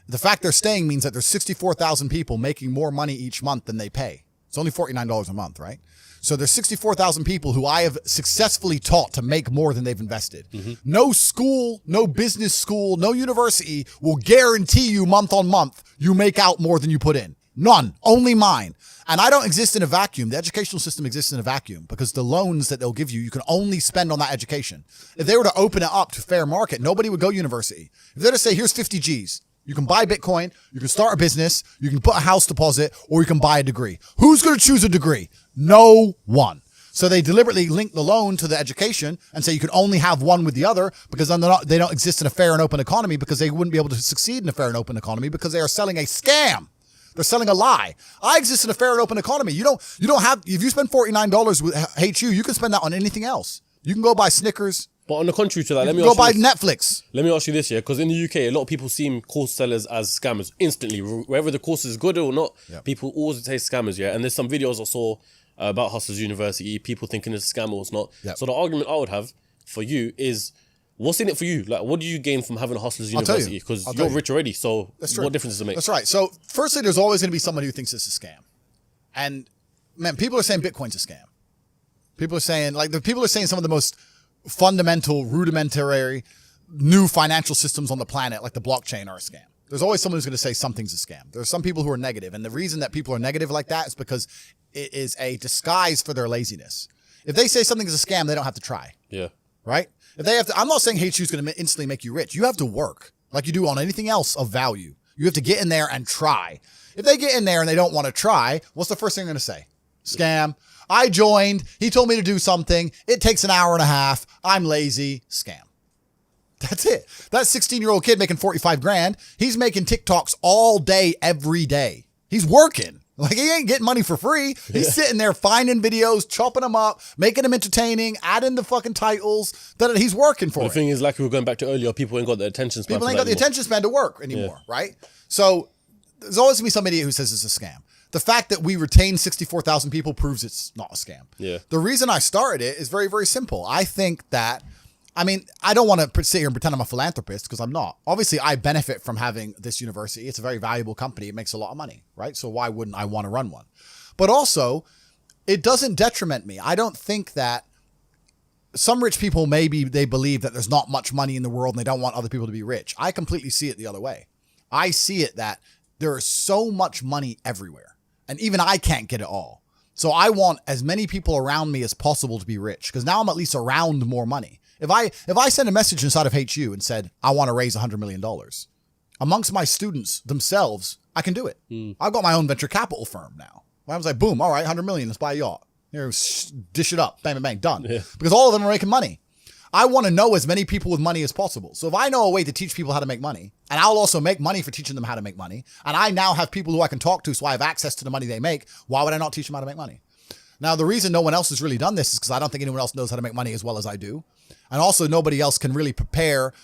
The fact they're staying means that there's 64,000 people making more money each month than they pay. It's only $49 a month, right? So there's 64,000 people who I have successfully taught to make more than they've invested. No school, no business school, no university will guarantee you month on month you make out more than you put in. None. Only mine. And I don't exist in a vacuum. The educational system exists in a vacuum because the loans that they'll give you, you can only spend on that education. If they were to open it up to fair market, nobody would go university. If they're to say, here's 50 G's, you can buy Bitcoin, you can start a business, you can put a house deposit, or you can buy a degree. Who's going to choose a degree? No one. So they deliberately link the loan to the education and say you can only have one with the other because then they don't exist in a fair and open economy because they wouldn't be able to succeed in a fair and open economy because they are selling a scam. They're selling a lie. I exist in a fair and open economy. You don't have, if you spend $49 with HU, you can spend that on anything else. You can go buy Snickers. But on the contrary to that, go buy Netflix. Let me ask you this, yeah, because in the UK, a lot of people see course sellers as scammers instantly. Whether the course is good or not, people always say scammers, yeah. And there's some videos I saw about Hustlers University, people thinking it's a scam or it's not. So the argument I would have for you is, what's in it for you? Like, what do you gain from having a Hustlers University? Because you're rich already, so what difference does it make? That's right. So firstly, there's always going to be somebody who thinks it's a scam. And man, people are saying Bitcoin's a scam. People are saying some of the most fundamental, rudimentary, new financial systems on the planet, like the blockchain, are a scam. There's always someone who's going to say something's a scam. There's some people who are negative. And the reason that people are negative like that is because it is a disguise for their laziness. If they say something is a scam, they don't have to try. Yeah. Right? If they have to, I'm not saying HU is going to instantly make you rich. You have to work like you do on anything else of value. You have to get in there and try. If they get in there and they don't want to try, what's the first thing they're going to say? Scam. I joined. He told me to do something. It takes an hour and a half. I'm lazy. Scam. That's it. That 16-year-old kid making 45 grand, he's making TikToks all day, every day. He's working. Like, he ain't getting money for free. He's sitting there finding videos, chopping them up, making them entertaining, adding the fucking titles. That he's working for. The thing is, like we were going back to earlier, people ain't got the attention span. People ain't got the attention span to work anymore, right? So there's always gonna be some idiot who says it's a scam. The fact that we retain 64,000 people proves it's not a scam. Yeah. The reason I started it is very, very simple. I think that, I mean, I don't want to sit here and pretend I'm a philanthropist because I'm not. Obviously, I benefit from having this university. It's a very valuable company. It makes a lot of money, right? So why wouldn't I want to run one? But also, it doesn't detriment me. I don't think that some rich people, maybe they believe that there's not much money in the world and they don't want other people to be rich. I completely see it the other way. I see it that there is so much money everywhere. And even I can't get it all. So I want as many people around me as possible to be rich because now I'm at least around more money. If I send a message inside of HU and said, I want to raise $100 million, amongst my students themselves, I can do it. I've got my own venture capital firm now. I was like, boom, all right, 100 million, let's buy a yacht. Here, dish it up, bang, bang, bang, done. Yeah. Because all of them are making money. I want to know as many people with money as possible. So if I know a way to teach people how to make money, and I'll also make money for teaching them how to make money, and I now have people who I can talk to so I have access to the money they make, why would I not teach them how to make money? Now, the reason no one else has really done this is because I don't think anyone else knows how to make money as well as I do. And also nobody else can really prepare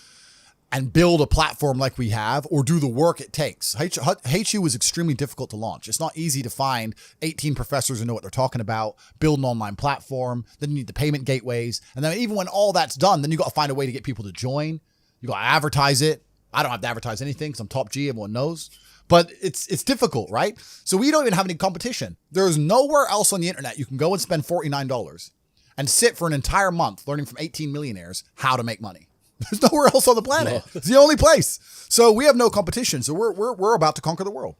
and build a platform like we have or do the work it takes. HU is extremely difficult to launch. It's not easy to find 18 professors who know what they're talking about, build an online platform, then you need the payment gateways. And then even when all that's done, then you got to find a way to get people to join. You got to advertise it. I don't have to advertise anything because I'm top G, everyone knows. But it's difficult, right? So we don't even have any competition. There's nowhere else on the internet you can go and spend $49 and sit for an entire month learning from 18 millionaires how to make money. There's nowhere else on the planet. No. It's the only place. So we have no competition. So we're about to conquer the world.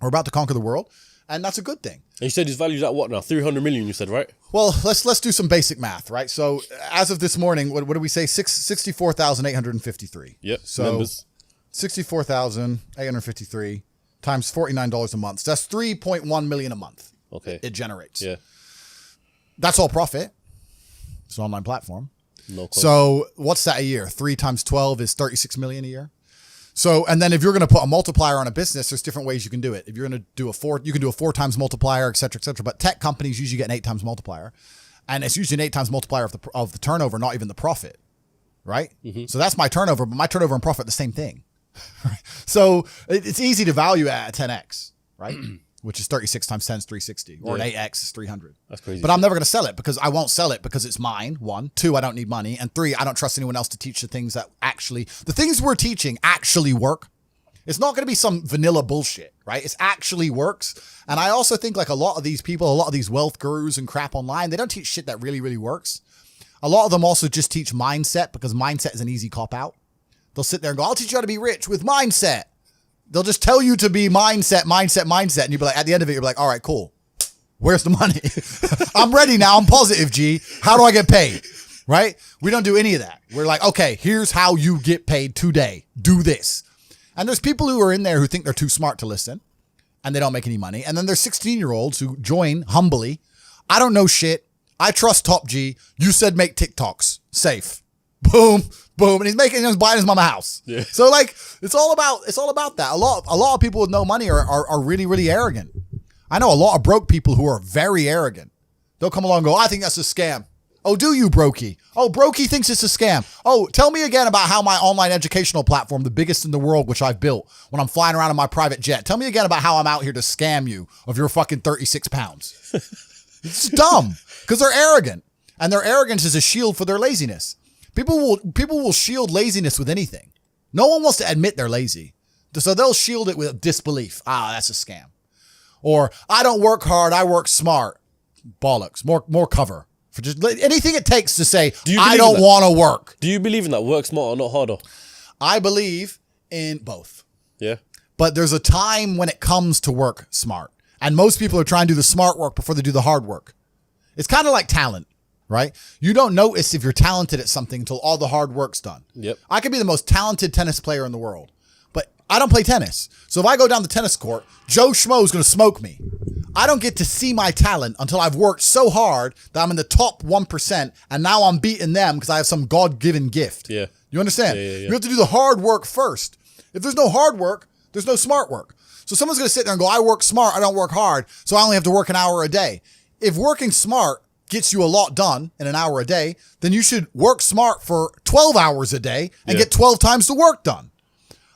We're about to conquer the world, and that's a good thing. And you said his value's at what now? 300 million, you said, right? Well, let's do some basic math, right? So as of this morning, what did we say? 64,853. Yep. So numbers. 64,853 times $49 a month. So that's 3.1 million a month. Okay. It generates. Yeah. That's all profit. It's an online platform. No cost. So what's that a year? 3 times 12 is 36 million a year. So, and then if you're going to put a multiplier on a business, there's different ways you can do it. If you're going to do you can do a 4 times multiplier, et cetera, et cetera. But tech companies usually get an 8 times multiplier. And it's usually an 8 times multiplier of the turnover, not even the profit. Right? Mm-hmm. So that's my turnover, but my turnover and profit are the same thing. So it's easy to value at a 10x, right? Which is 36 times 10 is 360, or an 8x is 300. That's crazy. But I'm never going to sell it because I won't sell it because it's mine. 1, 2, I don't need money. And 3, I don't trust anyone else to teach the things that the things we're teaching actually work. It's not going to be some vanilla bullshit, right? It actually works. And I also think like a lot of these people, a lot of these wealth gurus and crap online, they don't teach shit that really, really works. A lot of them also just teach mindset because mindset is an easy cop out. They'll sit there and go, I'll teach you how to be rich with mindset. They'll just tell you to be mindset. And you'll be like, at the end of it, you'll be like, all right, cool. Where's the money? I'm ready now. I'm positive, G. How do I get paid? Right? We don't do any of that. We're like, okay, here's how you get paid today. Do this. And there's people who are in there who think they're too smart to listen and they don't make any money. And then there's 16-year-olds who join humbly. I don't know shit. I trust Top G. You said make TikToks. Safe. Boom, boom. And he's buying his mama house. Yeah. So like, it's all about that. A lot of people with no money are really, really arrogant. I know a lot of broke people who are very arrogant. They'll come along and go, I think that's a scam. Oh, do you, Brokey? Oh, Brokey thinks it's a scam. Oh, tell me again about how my online educational platform, the biggest in the world, which I've built when I'm flying around in my private jet. Tell me again about how I'm out here to scam you of your fucking 36 pounds. It's dumb because they're arrogant, and their arrogance is a shield for their laziness. People will shield laziness with anything. No one wants to admit they're lazy. So they'll shield it with disbelief. Ah, that's a scam. Or I don't work hard, I work smart. Bollocks. More cover. For just anything it takes to say, I don't want to work. Do you believe in that? Work smarter, not harder? I believe in both. Yeah. But there's a time when it comes to work smart. And most people are trying to do the smart work before they do the hard work. It's kind of like talent, right? You don't notice if you're talented at something until all the hard work's done. Yep. I could be the most talented tennis player in the world, but I don't play tennis. So if I go down the tennis court, Joe Schmo is going to smoke me. I don't get to see my talent until I've worked so hard that I'm in the top 1%, and now I'm beating them because I have some God-given gift. Yeah. You understand? Yeah. You have to do the hard work first. If there's no hard work, there's no smart work. So someone's going to sit there and go, I work smart, I don't work hard, so I only have to work an hour a day. If working smart gets you a lot done in an hour a day, then you should work smart for 12 hours a day and get 12 times the work done.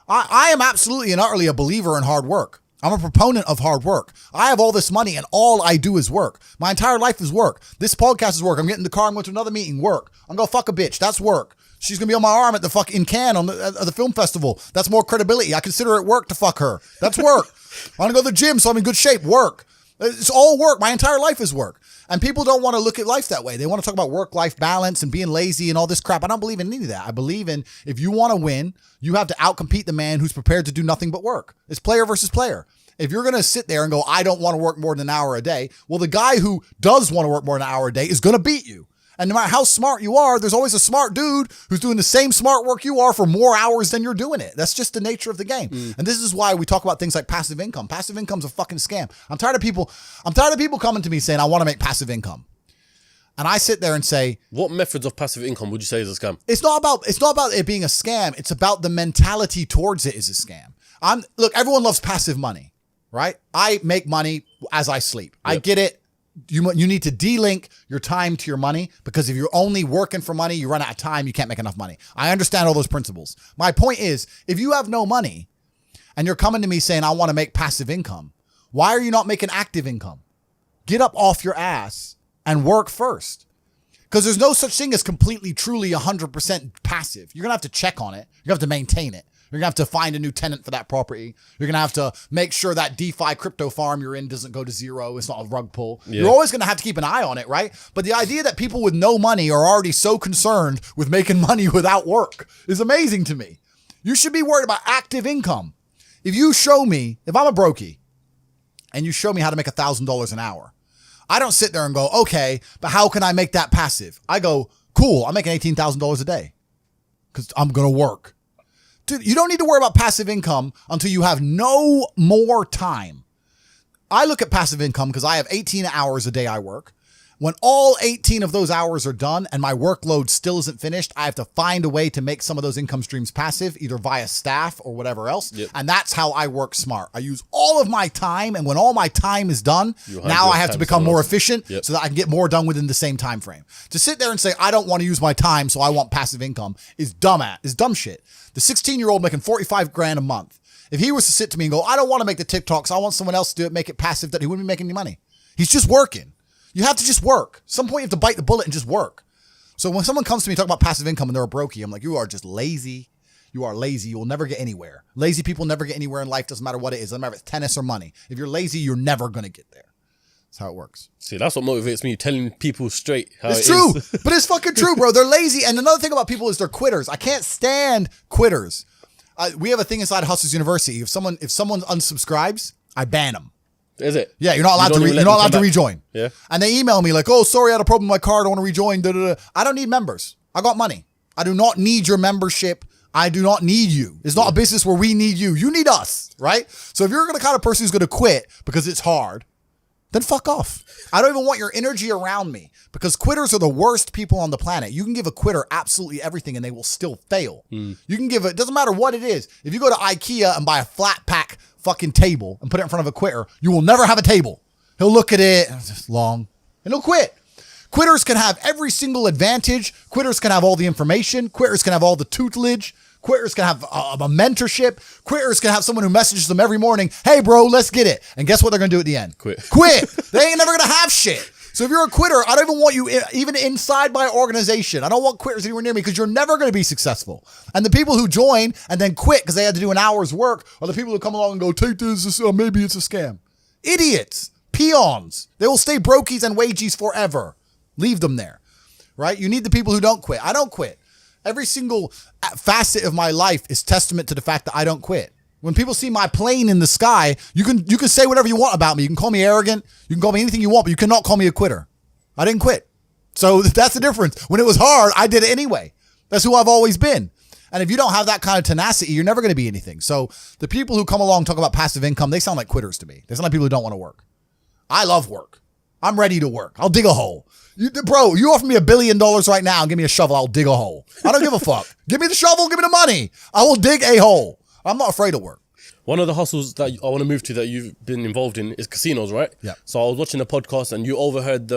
I am absolutely and utterly a believer in hard work. I'm a proponent of hard work. I have all this money and all I do is work. My entire life is work. This podcast is work. I'm getting in the car and going to another meeting. Work. I'm going to fuck a bitch. That's work. She's going to be on my arm at the fucking Cannes at the film festival. That's more credibility. I consider it work to fuck her. That's work. I want to go to the gym so I'm in good shape. Work. It's all work. My entire life is work. And people don't want to look at life that way. They want to talk about work-life balance and being lazy and all this crap. I don't believe in any of that. I believe in if you want to win, you have to outcompete the man who's prepared to do nothing but work. It's player versus player. If you're going to sit there and go, I don't want to work more than an hour a day, well, the guy who does want to work more than an hour a day is going to beat you. And no matter how smart you are, there's always a smart dude who's doing the same smart work you are for more hours than you're doing it. That's just the nature of the game. And this is why we talk about things like passive income. Passive income's a fucking scam. I'm tired of people coming to me saying, I want to make passive income. And I sit there and say, what methods of passive income would you say is a scam? It's not about it being a scam. It's about the mentality towards it is a scam. Look, everyone loves passive money, right? I make money as I sleep. Yep. I get it. You need to de-link your time to your money because if you're only working for money, you run out of time, you can't make enough money. I understand all those principles. My point is, if you have no money and you're coming to me saying, I want to make passive income, why are you not making active income? Get up off your ass and work first. Because there's no such thing as completely, truly 100% passive. You're going to have to check on it. You're going to have to maintain it. You're going to have to find a new tenant for that property. You're going to have to make sure that DeFi crypto farm you're in doesn't go to zero. It's not a rug pull. Yeah. You're always going to have to keep an eye on it, right? But the idea that people with no money are already so concerned with making money without work is amazing to me. You should be worried about active income. If you show me, if I'm a brokey and you show me how to make $1,000 an hour, I don't sit there and go, okay, but how can I make that passive? I go, cool, I'm making $18,000 a day because I'm going to work. Dude, you don't need to worry about passive income until you have no more time. I look at passive income because I have 18 hours a day I work. When all 18 of those hours are done and my workload still isn't finished, I have to find a way to make some of those income streams passive, either via staff or whatever else. Yep. And that's how I work smart. I use all of my time, and when all my time is done, now I have to become more efficient so that I can get more done within the same time frame. To sit there and say, I don't want to use my time, so I want passive income is dumb shit. The 16-year-old making 45 grand a month, if he was to sit to me and go, I don't want to make the TikToks, I want someone else to do it, make it passive, that he wouldn't be making any money. He's just working. You have to just work. At some point you have to bite the bullet and just work. So when someone comes to me talking about passive income and they're a brokey, I'm like, you are just lazy. you are lazy. You will never get anywhere. Lazy people never get anywhere in life. Doesn't matter what it is. Doesn't matter if it's tennis or money. If you're lazy, you're never going to get there. That's how it works. See, that's what motivates me, telling people straight how It's it true, is. but it's fucking true, bro. They're lazy. And another thing about people is they're quitters. I can't stand quitters. We have a thing inside Hustlers University. If someone unsubscribes, I ban them. Is it? Yeah, you're not allowed don't to. even You're let not them allowed to come back. rejoin. Yeah. And they email me like, "Oh, sorry, I had a problem with my card. I want to rejoin." Da, da, da. I don't need members. I got money. I do not need your membership. I do not need you. It's not a business where we need you. You need us, right? So if you're the kind of person who's going to quit because it's hard, then fuck off. I don't even want your energy around me because quitters are the worst people on the planet. You can give a quitter absolutely everything and they will still fail. You can give it, doesn't matter what it is. If you go to IKEA and buy a flat pack fucking table and put it in front of a quitter, you will never have a table. He'll look at it, it's just long, and he'll quit. Quitters can have every single advantage. Quitters can have all the information. Quitters can have all the tutelage. Quitters can have a mentorship. Quitters can have someone who messages them every morning, "Hey, bro, let's get it." And guess what they're going to do at the end? Quit. They ain't never going to have shit. So if you're a quitter, I don't even want you even inside my organization. I don't want quitters anywhere near me because you're never going to be successful. And the people who join and then quit because they had to do an hour's work are the people who come along and go, "Take this, maybe it's a scam." Idiots. Peons. They will stay brokies and wagies forever. Leave them there, right? You need the people who don't quit. I don't quit. Every single facet of my life is testament to the fact that I don't quit. When people see my plane in the sky, you can say whatever you want about me. You can call me arrogant. You can call me anything you want, but you cannot call me a quitter. I didn't quit. So that's the difference. When it was hard, I did it anyway. That's who I've always been. And if you don't have that kind of tenacity, you're never going to be anything. So the people who come along and talk about passive income, they sound like quitters to me. They sound like people who don't want to work. I love work. I'm ready to work. I'll dig a hole. Bro, you offer me $1 billion right now and give me a shovel, I'll dig a hole. I don't give a fuck. Give me the shovel, give me the money. I will dig a hole. I'm not afraid of work. One of the hustles that I want to move to that you've been involved in is casinos, right? Yeah. So I was watching a podcast and you overheard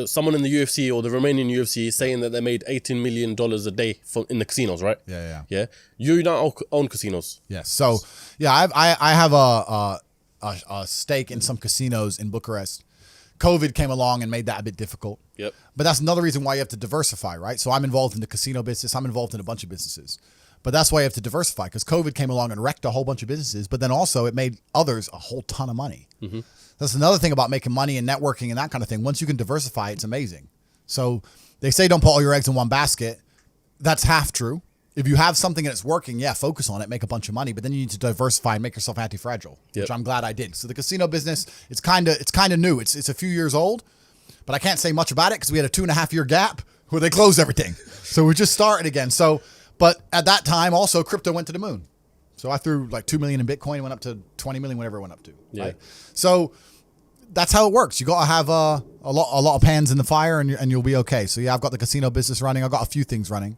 someone in the UFC or the Romanian UFC saying that they made $18 million a day in the casinos, right? Yeah. You don't own casinos. Yes. So yeah, I have a stake in some casinos in Bucharest. COVID came along and made that a bit difficult. Yep. But that's another reason why you have to diversify, right? So I'm involved in the casino business. I'm involved in a bunch of businesses. But that's why you have to diversify because COVID came along and wrecked a whole bunch of businesses. But then also it made others a whole ton of money. Mm-hmm. That's another thing about making money and networking and that kind of thing. Once you can diversify, it's amazing. So they say don't put all your eggs in one basket. That's half true. If you have something and it's working, yeah, focus on it, make a bunch of money, but then you need to diversify and make yourself anti-fragile, which I'm glad I did. So the casino business, it's kind of new. It's a few years old, but I can't say much about it because we had a 2.5-year gap where they closed everything. So we just started again. So, but at that time also crypto went to the moon. So I threw like 2 million in Bitcoin, went up to 20 million, whatever it went up to. Yeah. Right? So that's how it works. You got to have a lot of pans in the fire and you'll be okay. So yeah, I've got the casino business running. I've got a few things running.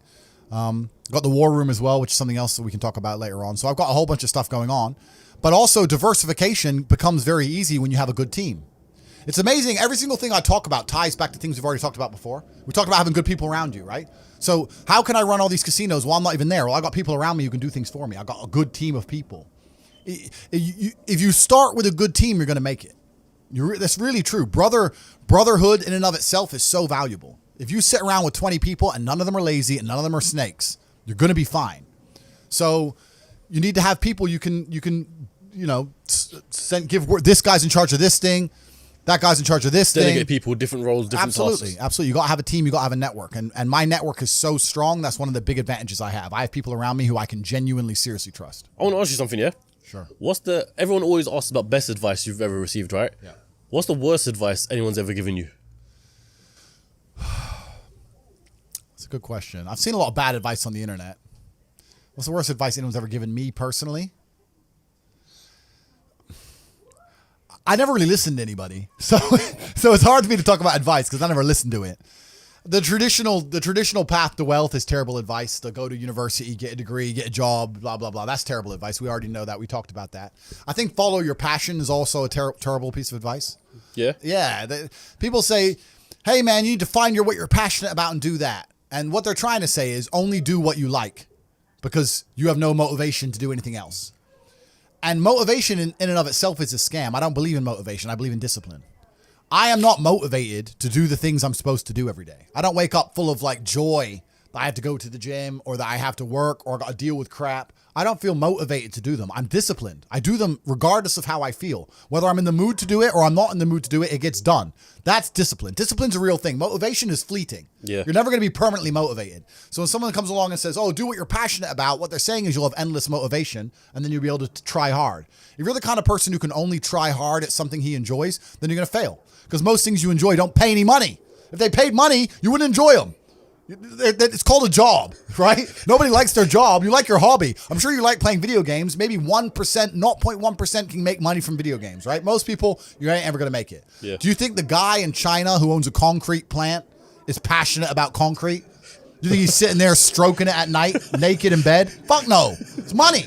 Got the war room as well, which is something else that we can talk about later on. So I've got a whole bunch of stuff going on, but also diversification becomes very easy when you have a good team. It's amazing. Every single thing I talk about ties back to things we've already talked about before. We talked about having good people around you, right? So how can I run all these casinos while I'm not even there? Well, I got people around me who can do things for me. I got a good team of people. If you start with a good team, you're going to make it. That's really true. Brotherhood in and of itself is so valuable. If you sit around with 20 people and none of them are lazy and none of them are snakes, you're going to be fine. So you need to have people you can give this guy's in charge of this thing, that guy's in charge of this thing. Delegate people, different roles, different tasks. Absolutely. You got to have a team. You got to have a network. And my network is so strong. That's one of the big advantages I have. I have people around me who I can genuinely, seriously trust. I want to ask you something, yeah? Sure. Everyone always asks about best advice you've ever received, right? Yeah. What's the worst advice anyone's ever given you? That's a good question. I've seen a lot of bad advice on the internet. What's the worst advice anyone's ever given me personally? I never really listened to anybody. So it's hard for me to talk about advice because I never listened to it. The traditional path to wealth is terrible advice. To go to university, get a degree, get a job, blah, blah, blah. That's terrible advice. We already know that. We talked about that. I think follow your passion is also a terrible piece of advice. Yeah? Yeah. People say, hey, man, you need to find what you're passionate about and do that. And what they're trying to say is only do what you like because you have no motivation to do anything else. And motivation in and of itself is a scam. I don't believe in motivation. I believe in discipline. I am not motivated to do the things I'm supposed to do every day. I don't wake up full of like joy that I have to go to the gym or that I have to work or got to deal with crap, I don't feel motivated to do them. I'm disciplined. I do them regardless of how I feel. Whether I'm in the mood to do it or I'm not in the mood to do it, it gets done. That's discipline. Discipline's a real thing. Motivation is fleeting. Yeah. You're never going to be permanently motivated. So when someone comes along and says, oh, do what you're passionate about, what they're saying is you'll have endless motivation and then you'll be able to try hard. If you're the kind of person who can only try hard at something he enjoys, then you're going to fail. Because most things you enjoy don't pay any money. If they paid money, you wouldn't enjoy them. It's called a job, right? Nobody likes their job. You like your hobby. I'm sure you like playing video games. Maybe 1%, 0.1% can make money from video games, right? Most people, you ain't ever going to make it. Yeah. Do you think the guy in China who owns a concrete plant is passionate about concrete? Do you think he's sitting there stroking it at night, naked in bed? Fuck no. It's money.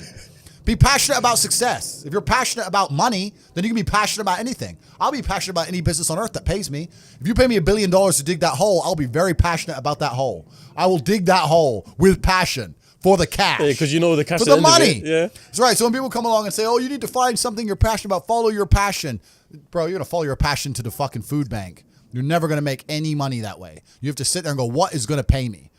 Be passionate about success. If you're passionate about money, then you can be passionate about anything. I'll be passionate about any business on earth that pays me. If you pay me $1 billion to dig that hole, I'll be very passionate about that hole. I will dig that hole with passion for the cash. Yeah, because you know the cash. For the money. Yeah. That's right. So when people come along and say, oh, you need to find something you're passionate about, follow your passion. Bro, you're going to follow your passion to the fucking food bank. You're never going to make any money that way. You have to sit there and go, what is going to pay me?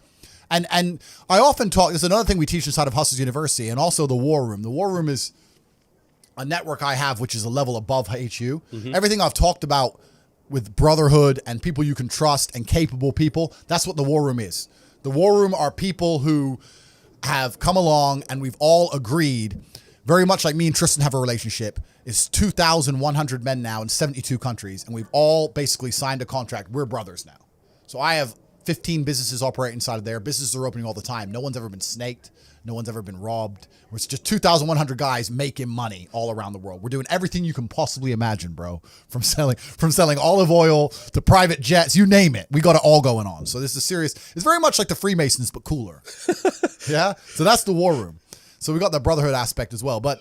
And I often talk, this is another thing we teach inside of Hustlers University, and also the War Room. The War Room is a network I have, which is a level above HU. Mm-hmm. Everything I've talked about with brotherhood and people you can trust and capable people, that's what the War Room is. The War Room are people who have come along and we've all agreed, very much like me and Tristan have a relationship. It's 2,100 men now in 72 countries, and we've all basically signed a contract. We're brothers now. So I have 15 businesses operating inside of there. Businesses are opening all the time. No one's ever been snaked. No one's ever been robbed. It's just 2,100 guys making money all around the world. We're doing everything you can possibly imagine, bro. From selling olive oil to private jets, you name it. We got it all going on. So this is serious. It's very much like the Freemasons, but cooler. Yeah. So that's the War Room. So we got the brotherhood aspect as well. But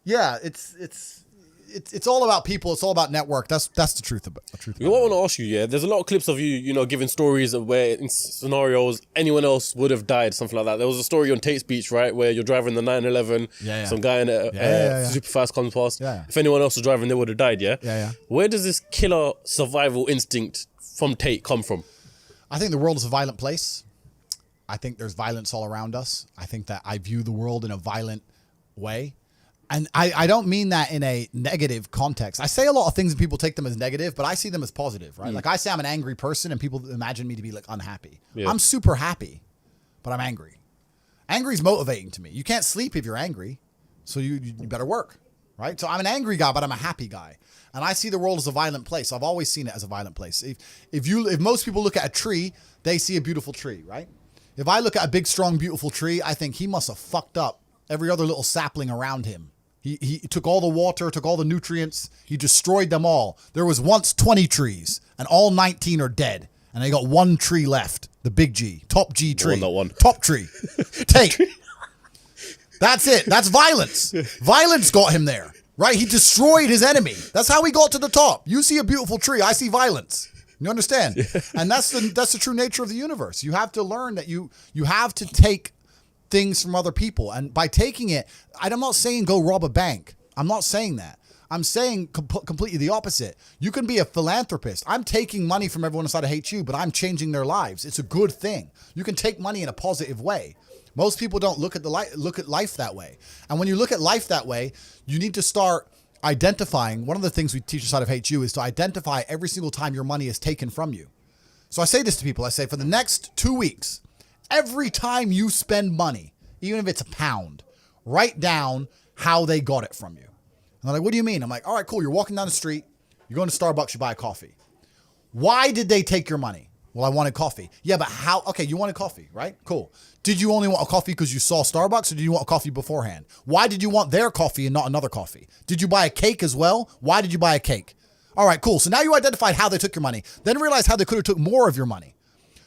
yeah, it's all about people. It's all about network. That's the truth about it. You know what I want to ask you, yeah? There's a lot of clips of you, giving stories of where in scenarios anyone else would have died, something like that. There was a story on Tate's Beach, right, where you're driving the 911, some guy in a super fast comes past. Yeah. If anyone else was driving, they would have died, yeah? Yeah. Where does this killer survival instinct from Tate come from? I think the world is a violent place. I think there's violence all around us. I think that I view the world in a violent way. And I don't mean that in a negative context. I say a lot of things and people take them as negative, but I see them as positive, right? Like I say I'm an angry person and people imagine me to be like unhappy. Yeah. I'm super happy, but I'm angry. Angry is motivating to me. You can't sleep if you're angry, so you better work, right? So I'm an angry guy, but I'm a happy guy. And I see the world as a violent place. I've always seen it as a violent place. If most people look at a tree, they see a beautiful tree, right? If I look at a big, strong, beautiful tree, I think he must have fucked up every other little sapling around him. He took all the water, took all the nutrients. He destroyed them all. There was once 20 trees, and all 19 are dead. And they got one tree left, the big G, top G tree. Not one. Top tree. Tate. That's it. That's violence. Violence got him there, right? He destroyed his enemy. That's how he got to the top. You see a beautiful tree, I see violence. You understand? Yeah. And that's the true nature of the universe. You have to learn that you have to take things from other people, and by taking it, I'm not saying go rob a bank. I'm not saying that. I'm saying completely the opposite. You can be a philanthropist. I'm taking money from everyone inside of HU, but I'm changing their lives. It's a good thing. You can take money in a positive way. Most people don't look at life that way. And when you look at life that way, you need to start identifying. One of the things we teach inside of HU is to identify every single time your money is taken from you. So I say this to people. I say, for the next 2 weeks, every time you spend money, even if it's £1, write down how they got it from you. And they're like, what do you mean? I'm like, all right, cool. You're walking down the street. You're going to Starbucks. You buy a coffee. Why did they take your money? Well, I wanted coffee. Yeah, but how? Okay, you wanted coffee, right? Cool. Did you only want a coffee because you saw Starbucks, or did you want a coffee beforehand? Why did you want their coffee and not another coffee? Did you buy a cake as well? Why did you buy a cake? All right, cool. So now you identified how they took your money. Then realize how they could have took more of your money.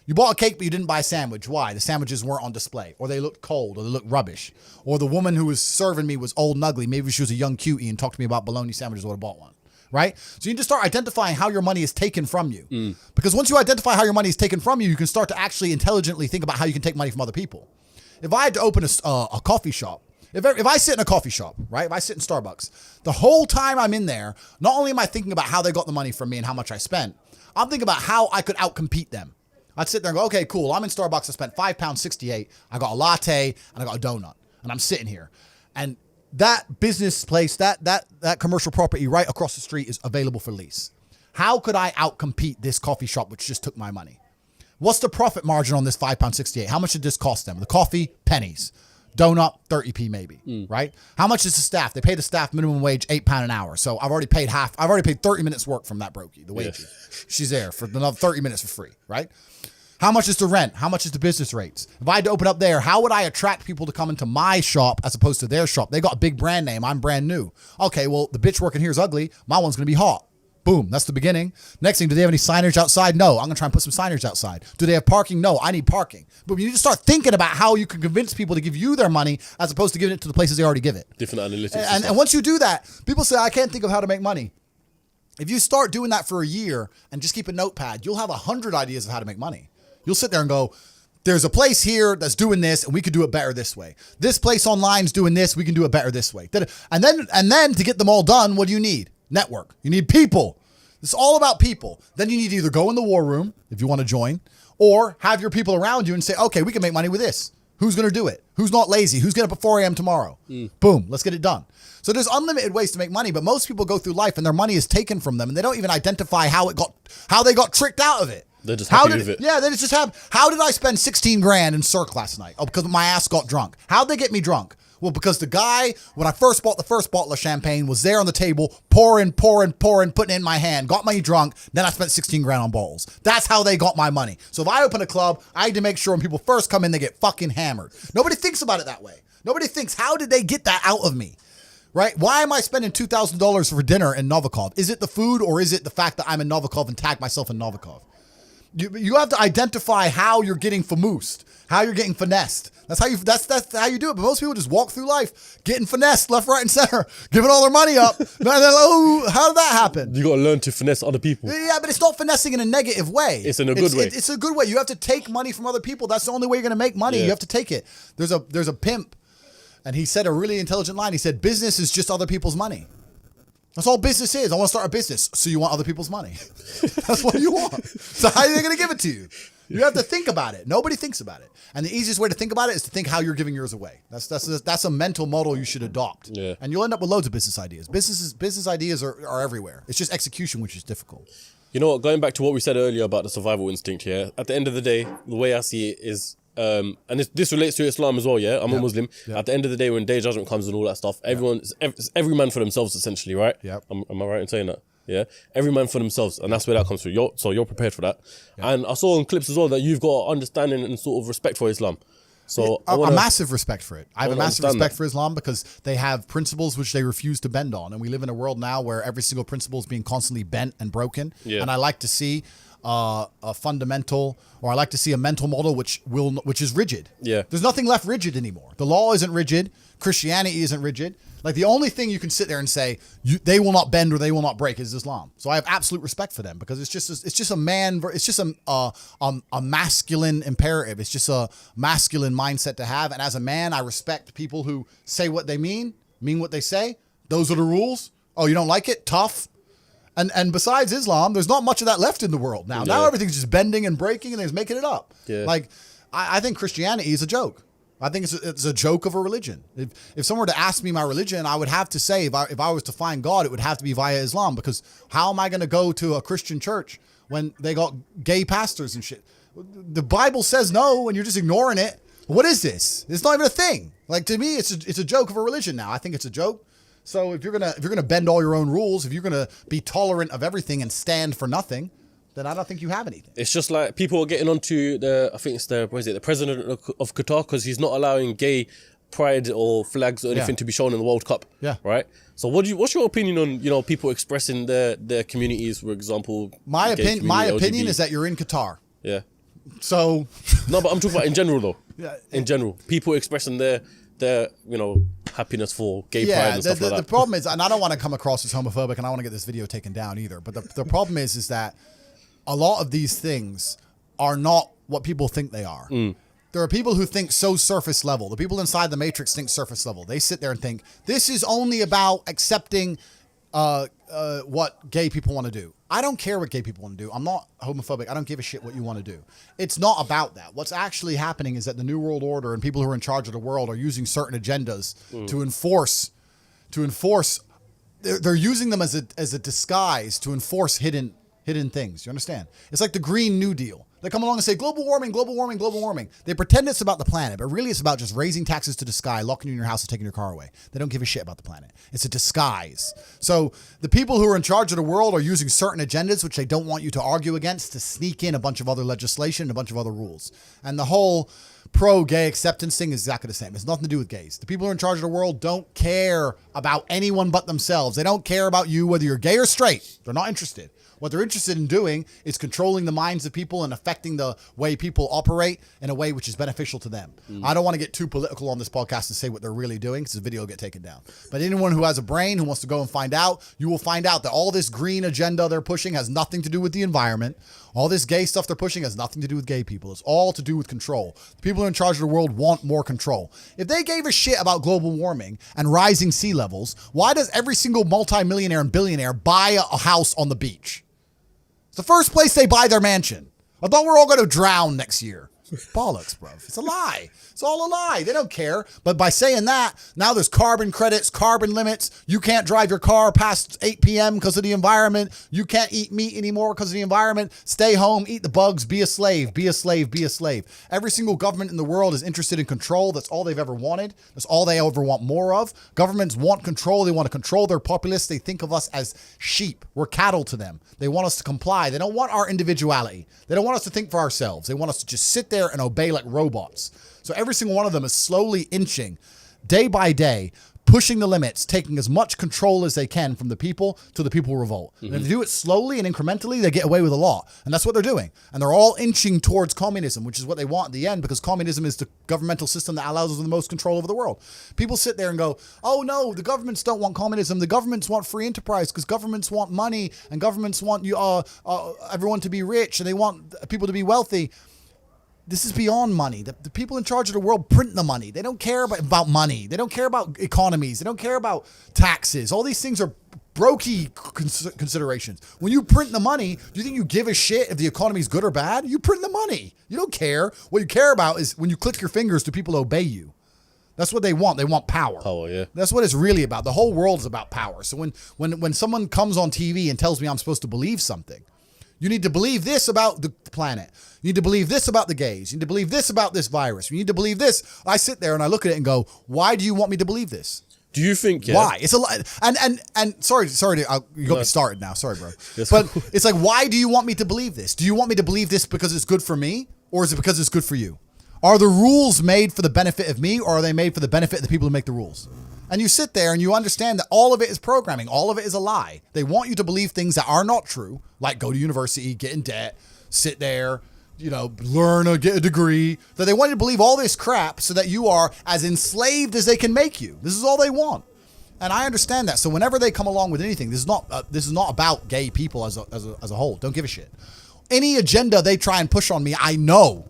You bought a cake, but you didn't buy a sandwich. Why? The sandwiches weren't on display, or they looked cold, or they looked rubbish, or the woman who was serving me was old and ugly. Maybe she was a young cutie and talked to me about bologna sandwiches. I would have bought one, right? So you need to start identifying how your money is taken from you. Because once you identify how your money is taken from you, you can start to actually intelligently think about how you can take money from other people. If I had to open a coffee shop, if I sit in a coffee shop, right? If I sit in Starbucks, the whole time I'm in there, not only am I thinking about how they got the money from me and how much I spent, I'm thinking about how I could outcompete them. I'd sit there and go, okay, cool. I'm in Starbucks. I spent £5.68. I got a latte and I got a donut, and I'm sitting here, and that business place, that commercial property right across the street is available for lease. How could I outcompete this coffee shop, which just took my money? What's the profit margin on this £5.68? How much did this cost them? The coffee, pennies. Donut, 30p maybe, right? How much is the staff? They pay the staff minimum wage £8 an hour. So I've already paid half. I've already paid 30 minutes work from that brokey, the wages. Yeah. She's there for another 30 minutes for free, right? How much is the rent? How much is the business rates? If I had to open up there, how would I attract people to come into my shop as opposed to their shop? They got a big brand name. I'm brand new. Okay, well, the bitch working here is ugly. My one's going to be hot. Boom, that's the beginning. Next thing, do they have any signage outside? No, I'm going to try and put some signage outside. Do they have parking? No, I need parking. But you need to start thinking about how you can convince people to give you their money as opposed to giving it to the places they already give it. Different analytics. And once you do that, people say, I can't think of how to make money. If you start doing that for a year and just keep a notepad, you'll have 100 ideas of how to make money. You'll sit there and go, there's a place here that's doing this and we could do it better this way. This place online is doing this. We can do it better this way. And then to get them all done, what do you need? Network. You need people. It's all about people. Then you need to either go in the war room if you want to join, or have your people around you and say, okay, we can make money with this. Who's going to do it? Who's not lazy? Who's getting up at 4 a.m. tomorrow? Boom, let's get it done. So there's unlimited ways to make money, but most people go through life and their money is taken from them and they don't even identify how they got tricked out of it. They're just happy with it. Yeah, they just have, how did I spend 16 grand in Cirque last night? Oh, because my ass got drunk. How'd they get me drunk? Well, because the guy, when I first bought the first bottle of champagne, was there on the table, pouring, putting it in my hand, got me drunk, then I spent 16 grand on bottles. That's how they got my money. So if I open a club, I need to make sure when people first come in, they get fucking hammered. Nobody thinks about it that way. Nobody thinks, how did they get that out of me? Right? Why am I spending $2,000 for dinner in Novikov? Is it the food or is it the fact that I'm in Novikov and tag myself in Novikov? You have to identify how you're getting famoosed, how you're getting finessed. That's how you do it. But most people just walk through life getting finessed left, right, and center, giving all their money up. And they're like, oh, how did that happen? You got to learn to finesse other people. Yeah, but it's not finessing in a negative way. It's in a good way. It's a good way. You have to take money from other people. That's the only way you're going to make money. Yeah. You have to take it. There's a pimp, and he said a really intelligent line. He said, business is just other people's money. That's all business is. I want to start a business. So you want other people's money. That's what you want. So how are they going to give it to you? You have to think about it. Nobody thinks about it. And the easiest way to think about it is to think how you're giving yours away. That's a mental model you should adopt. Yeah. And you'll end up with loads of business ideas. Business ideas are everywhere. It's just execution, which is difficult. You know what? Going back to what we said earlier about the survival instinct here, at the end of the day, the way I see it is, and this relates to Islam as well, yeah? I'm a Muslim. Yeah. At the end of the day, when day of judgment comes and all that stuff, it's every man for themselves, essentially, right? Yeah. Am I right in saying that? Yeah, every man for themselves, and that's where that comes through. So you're prepared for that. Yeah. And I saw in clips as well that you've got understanding and sort of respect for Islam. So a massive respect for it. I have a massive respect for Islam because they have principles which they refuse to bend on, and we live in a world now where every single principle is being constantly bent and broken. Yeah. And I like to see a fundamental, or I like to see a mental model which is rigid. Yeah, there's nothing left rigid anymore. The law isn't rigid. Christianity isn't rigid. Like the only thing you can sit there and say they will not bend or they will not break is Islam. So I have absolute respect for them because it's just a masculine imperative. It's just a masculine mindset to have. And as a man, I respect people who say what they mean what they say. Those are the rules. Oh, you don't like it? Tough. And besides Islam, there's not much of that left in the world now. Yeah. Now everything's just bending and breaking and they're just making it up. Yeah. Like I think Christianity is a joke. I think it's a joke of a religion. If someone were to ask me my religion, I would have to say, if I was to find God, it would have to be via Islam, because how am I going to go to a Christian church when they got gay pastors and shit? The Bible says no, and you're just ignoring it. What is this? It's not even a thing. Like, to me, it's a joke of a religion now. I think it's a joke. So if you're gonna bend all your own rules, if you're gonna be tolerant of everything and stand for nothing, then I don't think you have anything. It's just like people are getting onto the president of Qatar, because he's not allowing gay pride or flags or anything to be shown in the World Cup. Yeah. Right? So what's your opinion on, people expressing their communities, for example? My opinion is that you're in Qatar. Yeah. So no, but I'm talking about in general though. Yeah. In general. People expressing their happiness for gay pride and stuff like that. The problem is, and I don't want to come across as homophobic, and I want to get this video taken down either, but the problem is that a lot of these things are not what people think they are. There are people who think so surface level. The people inside the Matrix think surface level. They sit there and think, this is only about accepting what gay people want to do. I don't care what gay people want to do. I'm not homophobic. I don't give a shit what you want to do. It's not about that. What's actually happening is that the New World Order and people who are in charge of the world are using certain agendas to enforce. They're using them as a disguise to enforce hidden things. You understand? It's like the Green New Deal. They come along and say, global warming, global warming, global warming. They pretend it's about the planet, but really it's about just raising taxes to the sky, locking you in your house and taking your car away. They don't give a shit about the planet. It's a disguise. So the people who are in charge of the world are using certain agendas, which they don't want you to argue against, to sneak in a bunch of other legislation and a bunch of other rules. And the whole pro-gay acceptance thing is exactly the same. It's nothing to do with gays. The people who are in charge of the world don't care about anyone but themselves. They don't care about you, whether you're gay or straight. They're not interested. What they're interested in doing is controlling the minds of people and affecting the way people operate in a way which is beneficial to them. I don't want to get too political on this podcast and say what they're really doing because the video will get taken down. But anyone who has a brain, who wants to go and find out, you will find out that all this green agenda they're pushing has nothing to do with the environment. All this gay stuff they're pushing has nothing to do with gay people. It's all to do with control. The people who are in charge of the world want more control. If they gave a shit about global warming and rising sea levels, why does every single multimillionaire and billionaire buy a house on the beach? It's the first place they buy their mansion. I thought we're all going to drown next year. Bollocks, bro. It's a lie. It's all a lie. They don't care. But by saying that, now there's carbon credits, carbon limits. You can't drive your car past 8 p.m. because of the environment. You can't eat meat anymore because of the environment. Stay home, eat the bugs, be a slave, be a slave, be a slave. Every single government in the world is interested in control. That's all they've ever wanted. That's all they ever want more of. Governments want control. They want to control their populace. They think of us as sheep. We're cattle to them. They want us to comply. They don't want our individuality. They don't want us to think for ourselves. They want us to just sit there and obey like robots. So every single one of them is slowly inching, day by day, pushing the limits, taking as much control as they can from the people to the people who revolt. And if they do it slowly and incrementally, they get away with a lot. And that's what they're doing. And they're all inching towards communism, which is what they want at the end, because communism is the governmental system that allows us the most control over the world. People sit there and go, oh no, the governments don't want communism. The governments want free enterprise because governments want money and governments want you, everyone to be rich and they want people to be wealthy. This is beyond money. The people in charge of the world print the money. They don't care about money. They don't care about economies. They don't care about taxes. All these things are brokey considerations. When you print the money, do you think you give a shit if the economy is good or bad? You print the money. You don't care. What you care about is when you click your fingers, do people obey you? That's what they want. They want power. Power, yeah. That's what it's really about. The whole world is about power. So when someone comes on TV and tells me I'm supposed to believe something, you need to believe this about the planet. You need to believe this about the gays. You need to believe this about this virus. You need to believe this. I sit there and I look at it and go, why do you want me to believe this? Do you think, Why? It's a lot. And sorry, you got me started now. Sorry, bro. But it's like, why do you want me to believe this? Do you want me to believe this because it's good for me? Or is it because it's good for you? Are the rules made for the benefit of me, or are they made for the benefit of the people who make the rules? And you sit there and you understand that all of it is programming. All of it is a lie. They want you to believe things that are not true, like go to university, get in debt, sit there, learn or get a degree. That they want you to believe all this crap so that you are as enslaved as they can make you. This is all they want. And I understand that. So whenever they come along with anything, this is not about gay people as a whole. Don't give a shit. Any agenda they try and push on me, I know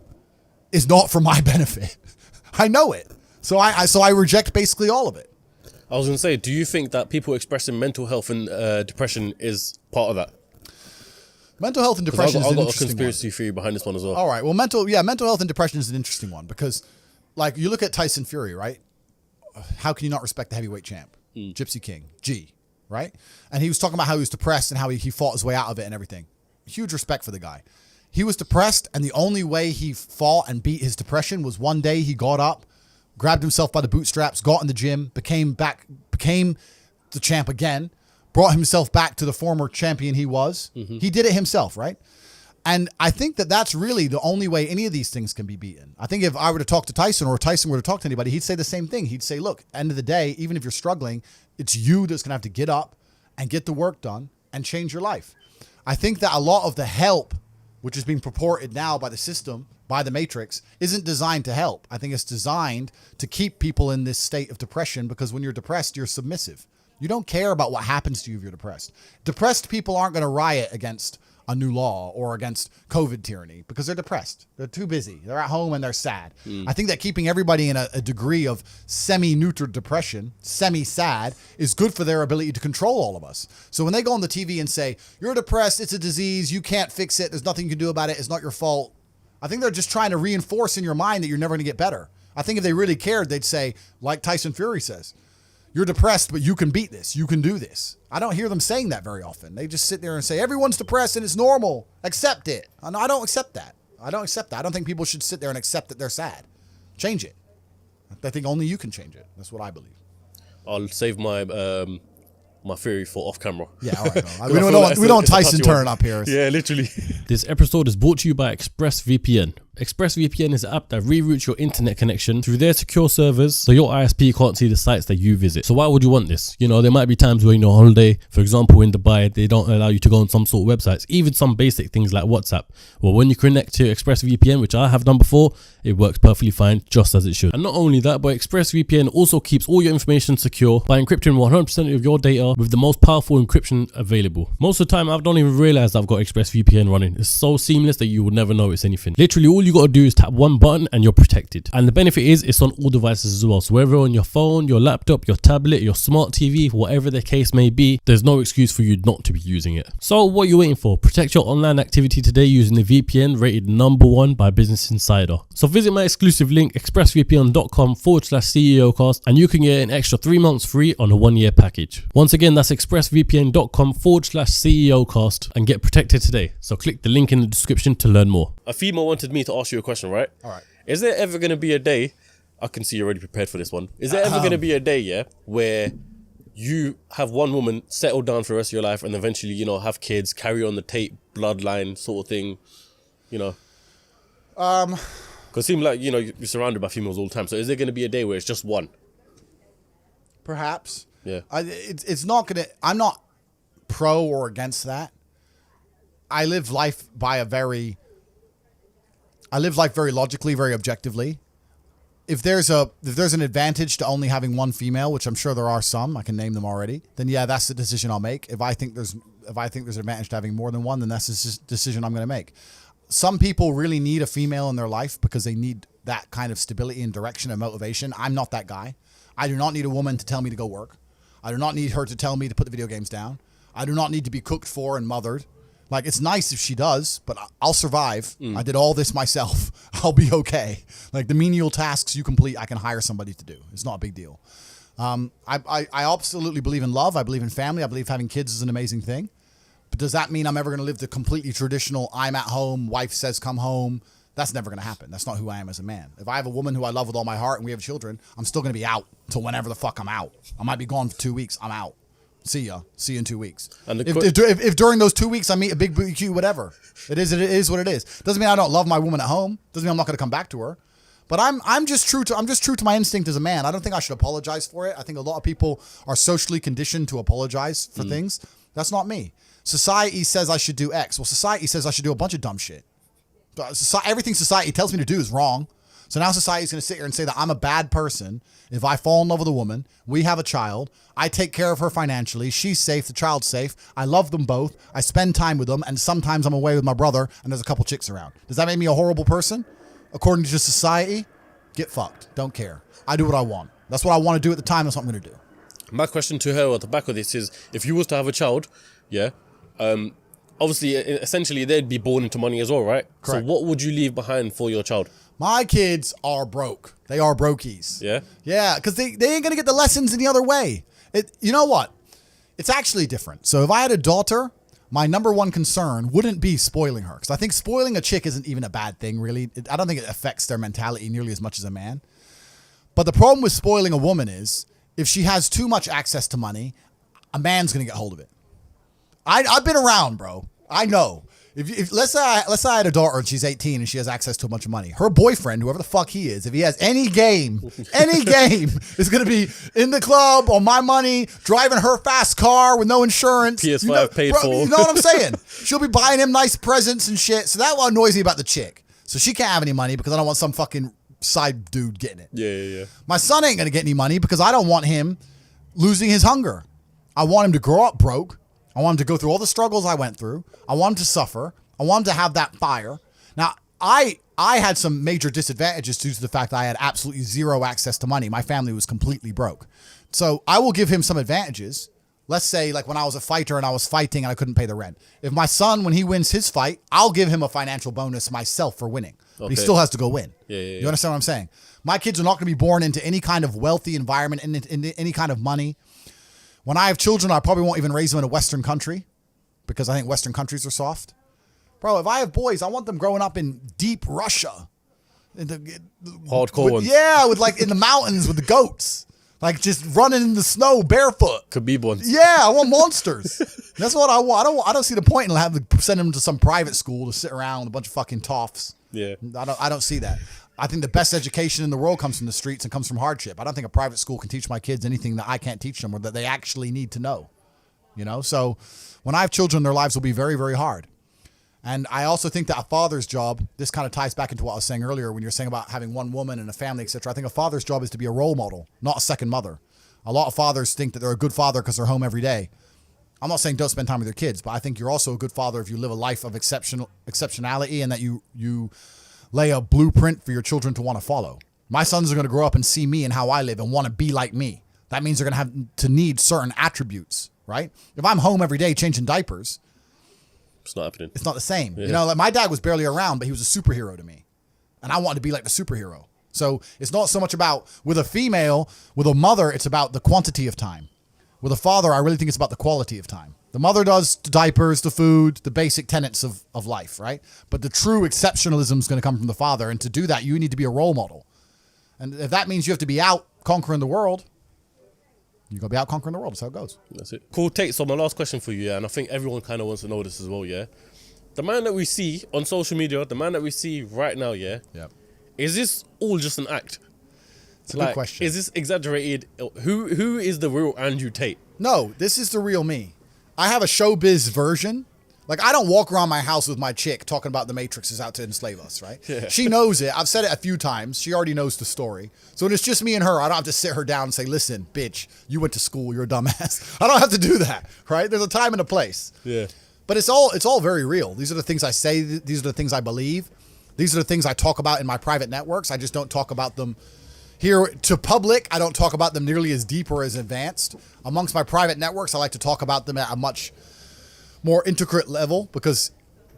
is not for my benefit. I know it. So I reject basically all of it. I was going to say, do you think that people expressing mental health and depression is part of that? Mental health and depression is an interesting one. I've got a conspiracy theory behind this one as well. All right. Well, mental health and depression is an interesting one because, like, you look at Tyson Fury, right? How can you not respect the heavyweight champ? Gypsy King, G, right? And he was talking about how he was depressed and how he fought his way out of it and everything. Huge respect for the guy. He was depressed, and the only way he fought and beat his depression was one day he got up, grabbed himself by the bootstraps, got in the gym, became the champ again, brought himself back to the former champion he was. He did it himself, right? And I think that that's really the only way any of these things can be beaten. I think if I were to talk to Tyson or Tyson were to talk to anybody, he'd say the same thing. He'd say, look, end of the day, even if you're struggling, it's you that's going to have to get up and get the work done and change your life. I think that a lot of the help, which is being purported now by the system, by the Matrix, isn't designed to help. I think it's designed to keep people in this state of depression because when you're depressed, you're submissive. You don't care about what happens to you if you're depressed. Depressed people aren't going to riot against a new law or against COVID tyranny because they're depressed. They're too busy. They're at home and they're sad. I think that keeping everybody in a degree of semi-neutered depression, semi-sad, is good for their ability to control all of us. So when they go on the TV and say, you're depressed, it's a disease, you can't fix it, there's nothing you can do about it, it's not your fault, I think they're just trying to reinforce in your mind that you're never going to get better. I think if they really cared, they'd say, like Tyson Fury says, you're depressed, but you can beat this. You can do this. I don't hear them saying that very often. They just sit there and say, everyone's depressed and it's normal. Accept it. And I don't accept that. I don't accept that. I don't think people should sit there and accept that they're sad. Change it. I think only you can change it. That's what I believe. I'll save my my theory for off camera. Yeah, all right. We don't Tyson turn up here. Yeah, literally. This episode is brought to you by ExpressVPN. ExpressVPN is an app that reroutes your internet connection through their secure servers so your ISP can't see the sites that you visit. So why would you want this? You know, there might be times where you're on holiday, for example, in Dubai, they don't allow you to go on some sort of websites, even some basic things like WhatsApp. Well, when you connect to ExpressVPN, which I have done before, it works perfectly fine, just as it should. And not only that, but ExpressVPN also keeps all your information secure by encrypting 100% of your data with the most powerful encryption available. Most of the time, I don't even realize I've got ExpressVPN running. It's so seamless that you would never notice anything. Literally, all you got to do is tap one button and you're protected. And the benefit is it's on all devices as well. So whether on your phone, your laptop, your tablet, your smart TV, whatever the case may be, there's no excuse for you not to be using it. So what are you waiting for? Protect your online activity today using the VPN rated #1 by Business Insider. So visit my exclusive link, expressvpn.com/CEOcast, and you can get an extra 3 months free on a 1-year package. Once again, that's expressvpn.com/CEOcast and get protected today. So click the link in the description to learn more. A female wanted me to ask you a question, right? All right. Is there ever going to be a day, I can see you're already prepared for this one. Is there ever going to be a day, yeah, where you have one woman settle down for the rest of your life and eventually, you know, have kids, carry on the Tate bloodline sort of thing, you know? Because it seems like, you know, you're surrounded by females all the time. So is there going to be a day where it's just one? Perhaps. Yeah. It's not going to, I'm not pro or against that. I live life very logically, very objectively. If there's an advantage to only having one female, which I'm sure there are some, I can name them already, then yeah, that's the decision I'll make. If I think there's an advantage to having more than one, then that's the decision I'm going to make. Some people really need a female in their life because they need that kind of stability and direction and motivation. I'm not that guy. I do not need a woman to tell me to go work. I do not need her to tell me to put the video games down. I do not need to be cooked for and mothered. Like, it's nice if she does, but I'll survive. I did all this myself. I'll be okay. Like, the menial tasks you complete, I can hire somebody to do. It's not a big deal. I absolutely believe in love. I believe in family. I believe having kids is an amazing thing. But does that mean I'm ever going to live the completely traditional, I'm at home, wife says come home? That's never going to happen. That's not who I am as a man. If I have a woman who I love with all my heart and we have children, I'm still going to be out till whenever the fuck I'm out. I might be gone for 2 weeks. I'm out. See you in 2 weeks. And if during those 2 weeks I meet a big BQ, whatever, it is what it is. Doesn't mean I don't love my woman at home. Doesn't mean I'm not going to come back to her. But I'm just true to my instinct as a man. I don't think I should apologize for it. I think a lot of people are socially conditioned to apologize for things. That's not me. Society says I should do X. Well, society says I should do a bunch of dumb shit. Everything society tells me to do is wrong. So now society's going to sit here and say that I'm a bad person if I fall in love with a woman, we have a child, I take care of her financially, she's safe, the child's safe, I love them both, I spend time with them, and sometimes I'm away with my brother and there's a couple chicks around. Does that make me a horrible person? According to society, get fucked. Don't care. I do what I want. That's what I want to do at the time. That's what I'm going to do. My question to her at the back of this is, if you was to have a child, yeah, obviously, essentially, they'd be born into money as well, right? Correct. So what would you leave behind for your child? My kids are broke. They are brokies. Yeah? Yeah, because they ain't going to get the lessons any other way. You know what? It's actually different. So if I had a daughter, my number one concern wouldn't be spoiling her. Because I think spoiling a chick isn't even a bad thing, really. I don't think it affects their mentality nearly as much as a man. But the problem with spoiling a woman is, if she has too much access to money, a man's going to get hold of it. I've been around, bro. I know. If let's say I had a daughter and she's 18 and she has access to a bunch of money, her boyfriend, whoever the fuck he is, if he has any game, is going to be in the club on my money, driving her fast car with no insurance. PS5 paid for. You know what I'm saying? She'll be buying him nice presents and shit. So that's what annoys me about the chick. So she can't have any money because I don't want some fucking side dude getting it. Yeah. My son ain't going to get any money because I don't want him losing his hunger. I want him to grow up broke. I want him to go through all the struggles I went through. I want him to suffer. I want him to have that fire. Now, I had some major disadvantages due to the fact that I had absolutely zero access to money. My family was completely broke. So I will give him some advantages. Let's say like when I was a fighter and I was fighting and I couldn't pay the rent. If my son, when he wins his fight, I'll give him a financial bonus myself for winning. But he still has to go win. Yeah. You understand what I'm saying? My kids are not going to be born into any kind of wealthy environment, in any kind of money. When I have children, I probably won't even raise them in a Western country because I think Western countries are soft. Bro, if I have boys, I want them growing up in deep Russia. Hardcore ones. Yeah, with like in the mountains with the goats. Like just running in the snow barefoot. Khabib ones. Yeah, I want monsters. That's what I want. I don't see the point in having to send them to some private school to sit around with a bunch of fucking toffs. Yeah. I don't see that. I think the best education in the world comes from the streets and comes from hardship. I don't think a private school can teach my kids anything that I can't teach them or that they actually need to know. You know? So when I have children, their lives will be very, very hard. And I also think that a father's job, this kind of ties back into what I was saying earlier when you're saying about having one woman and a family, etc. I think a father's job is to be a role model, not a second mother. A lot of fathers think that they're a good father because they're home every day. I'm not saying don't spend time with your kids, but I think you're also a good father if you live a life of exceptionality and that you lay a blueprint for your children to want to follow. My sons are going to grow up and see me and how I live and want to be like me. That means they're going to have to need certain attributes, right? If I'm home every day changing diapers, it's not happening. It's not the same. Yeah. You know, like my dad was barely around, but he was a superhero to me. And I wanted to be like the superhero. So it's not so much about with a female, with a mother, it's about the quantity of time. With a father, I really think it's about the quality of time. The mother does the diapers, the food, the basic tenets of life, right? But the true exceptionalism is going to come from the father. And to do that, you need to be a role model. And if that means you have to be out conquering the world, you're going to be out conquering the world. That's how it goes. That's it. Cool, Tate. So my last question for you, yeah, and I think everyone kind of wants to know this as well, yeah. The man that we see on social media, the man that we see right now, yeah, is this all just an act? It's a good question. Is this exaggerated? Who is the real Andrew Tate? No, this is the real me. I have a showbiz version. Like, I don't walk around my house with my chick talking about the Matrix is out to enslave us, right? Yeah. She knows it. I've said it a few times. She already knows the story. So when it's just me and her, I don't have to sit her down and say, listen, bitch, you went to school. You're a dumbass. I don't have to do that, right? There's a time and a place. Yeah. But it's all very real. These are the things I say. These are the things I believe. These are the things I talk about in my private networks. I just don't talk about them here to public. I don't talk about them nearly as deep or as advanced. Amongst my private networks, I like to talk about them at a much more intricate level because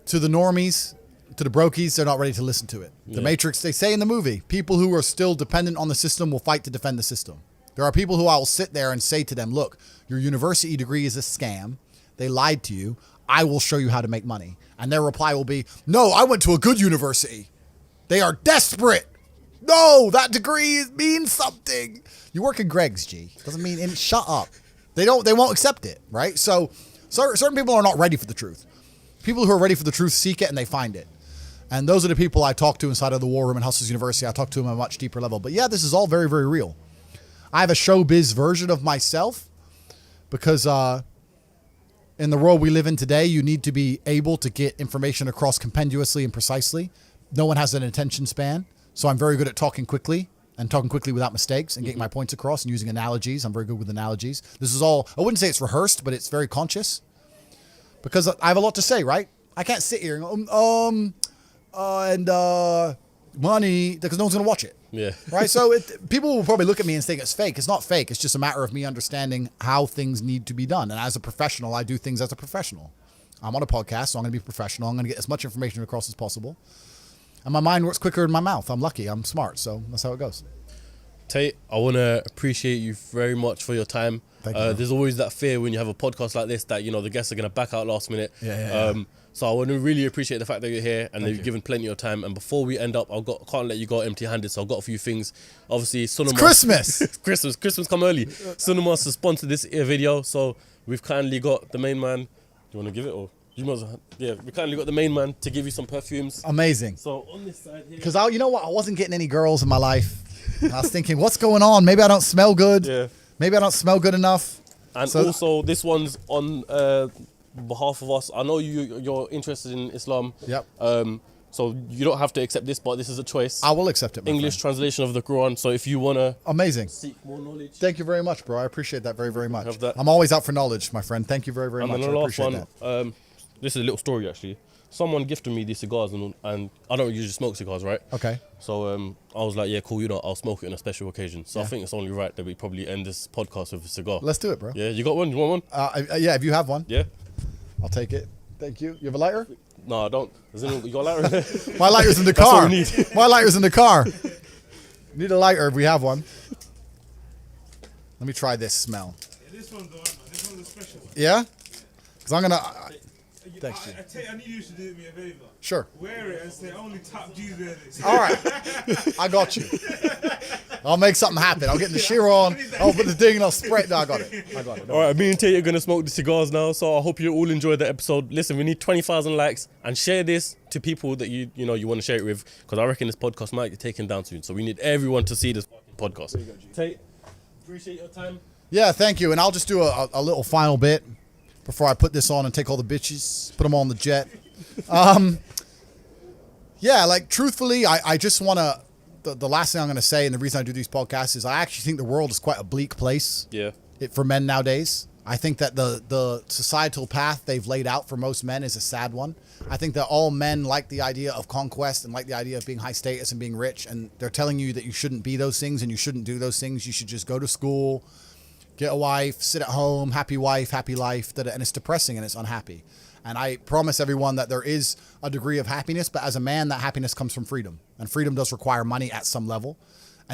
to the normies, to the brokies, they're not ready to listen to it. The Matrix, they say in the movie, people who are still dependent on the system will fight to defend the system. There are people who I will sit there and say to them, look, your university degree is a scam. They lied to you. I will show you how to make money. And their reply will be, no, I went to a good university. They are desperate. No, that degree means something. You work in Greg's, G. Doesn't mean, and shut up. They won't accept it, right? So certain people are not ready for the truth. People who are ready for the truth seek it and they find it. And those are the people I talk to inside of the War Room at Hustlers University. I talk to them at a much deeper level. But yeah, this is all very, very real. I have a showbiz version of myself because in the world we live in today, you need to be able to get information across compendiously and precisely. No one has an attention span. So I'm very good at talking quickly and talking quickly without mistakes and getting my points across and using analogies. I'm very good with analogies. This is all, I wouldn't say it's rehearsed, but it's very conscious because I have a lot to say, right? I can't sit here and go, money, because no one's going to watch it. Yeah. Right? So people will probably look at me and think it's fake. It's not fake. It's just a matter of me understanding how things need to be done. And as a professional, I do things as a professional. I'm on a podcast, so I'm going to be professional. I'm going to get as much information across as possible. And my mind works quicker than my mouth. I'm lucky. I'm smart. So that's how it goes. Tate, I want to appreciate you very much for your time. Thank you. There's always that fear when you have a podcast like this that, you know, the guests are going to back out last minute. Yeah. So I want to really appreciate the fact that you're here and that you've given plenty of time. And before we end up, can't let you go empty-handed. So I've got a few things. Obviously, Sunama. It's Christmas. Christmas come early. Sunama has sponsored this video. So we've kindly got the main man. Do you want to give it or? You must, yeah, we kindly got the main man to give you some perfumes. Amazing. So on this side here. Because you know what? I wasn't getting any girls in my life. And I was thinking, what's going on? Maybe I don't smell good. Yeah. Maybe I don't smell good enough. And also, this one's on behalf of us. I know you're interested in Islam. Yep. So you don't have to accept this, but this is a choice. I will accept it, my English friend. translation of the Quran. So if you want to Amazing. seek more knowledge. Thank you very much, bro. I appreciate that very, very much. Have that. I'm always out for knowledge, my friend. Thank you very, very And much. then I the last appreciate one, that. this is a little story actually. Someone gifted me these cigars and I don't usually smoke cigars, right? Okay. So I was like, yeah, cool, I'll smoke it on a special occasion. So I Yeah. think it's only right that we probably end this podcast with a cigar. Let's do it, bro. Yeah, you got one? You want one? Yeah, if you have one, Yeah? I'll take it. Thank you. You have a lighter? No, I don't. You got a lighter? My lighter's in the That's all car. we need. My lighter's in the car. Need a lighter if we have one. Let me try this smell. Yeah, this one's the one, man. This one's a special one. Yeah? Because I'm going to... Thanks, I tell you, I need you to do me a favor. Sure. Wear it and say only top G's wear this. All right. I got you. I'll make something happen. I'll get the shear on. I'll put the thing and I'll spray it. No, I got it. All right, me and Tate are going to smoke the cigars now. So I hope you all enjoyed the episode. Listen, we need 20,000 likes and share this to people that you want to share it with. Because I reckon this podcast might get taken down soon. So we need everyone to see this podcast. Tate, appreciate your time. Yeah, thank you. And I'll just do a little final bit before I put this on and take all the bitches, put them all on the jet. Yeah, like truthfully, I just want to, the last thing I'm going to say and the reason I do these podcasts is I actually think the world is quite a bleak place Yeah. for men nowadays. I think that the societal path they've laid out for most men is a sad one. I think that all men like the idea of conquest and like the idea of being high status and being rich. And they're telling you that you shouldn't be those things and you shouldn't do those things. You should just go to school, get a wife, sit at home, happy wife, happy life. And it's depressing and it's unhappy. And I promise everyone that there is a degree of happiness, but as a man, that happiness comes from freedom. And freedom does require money at some level.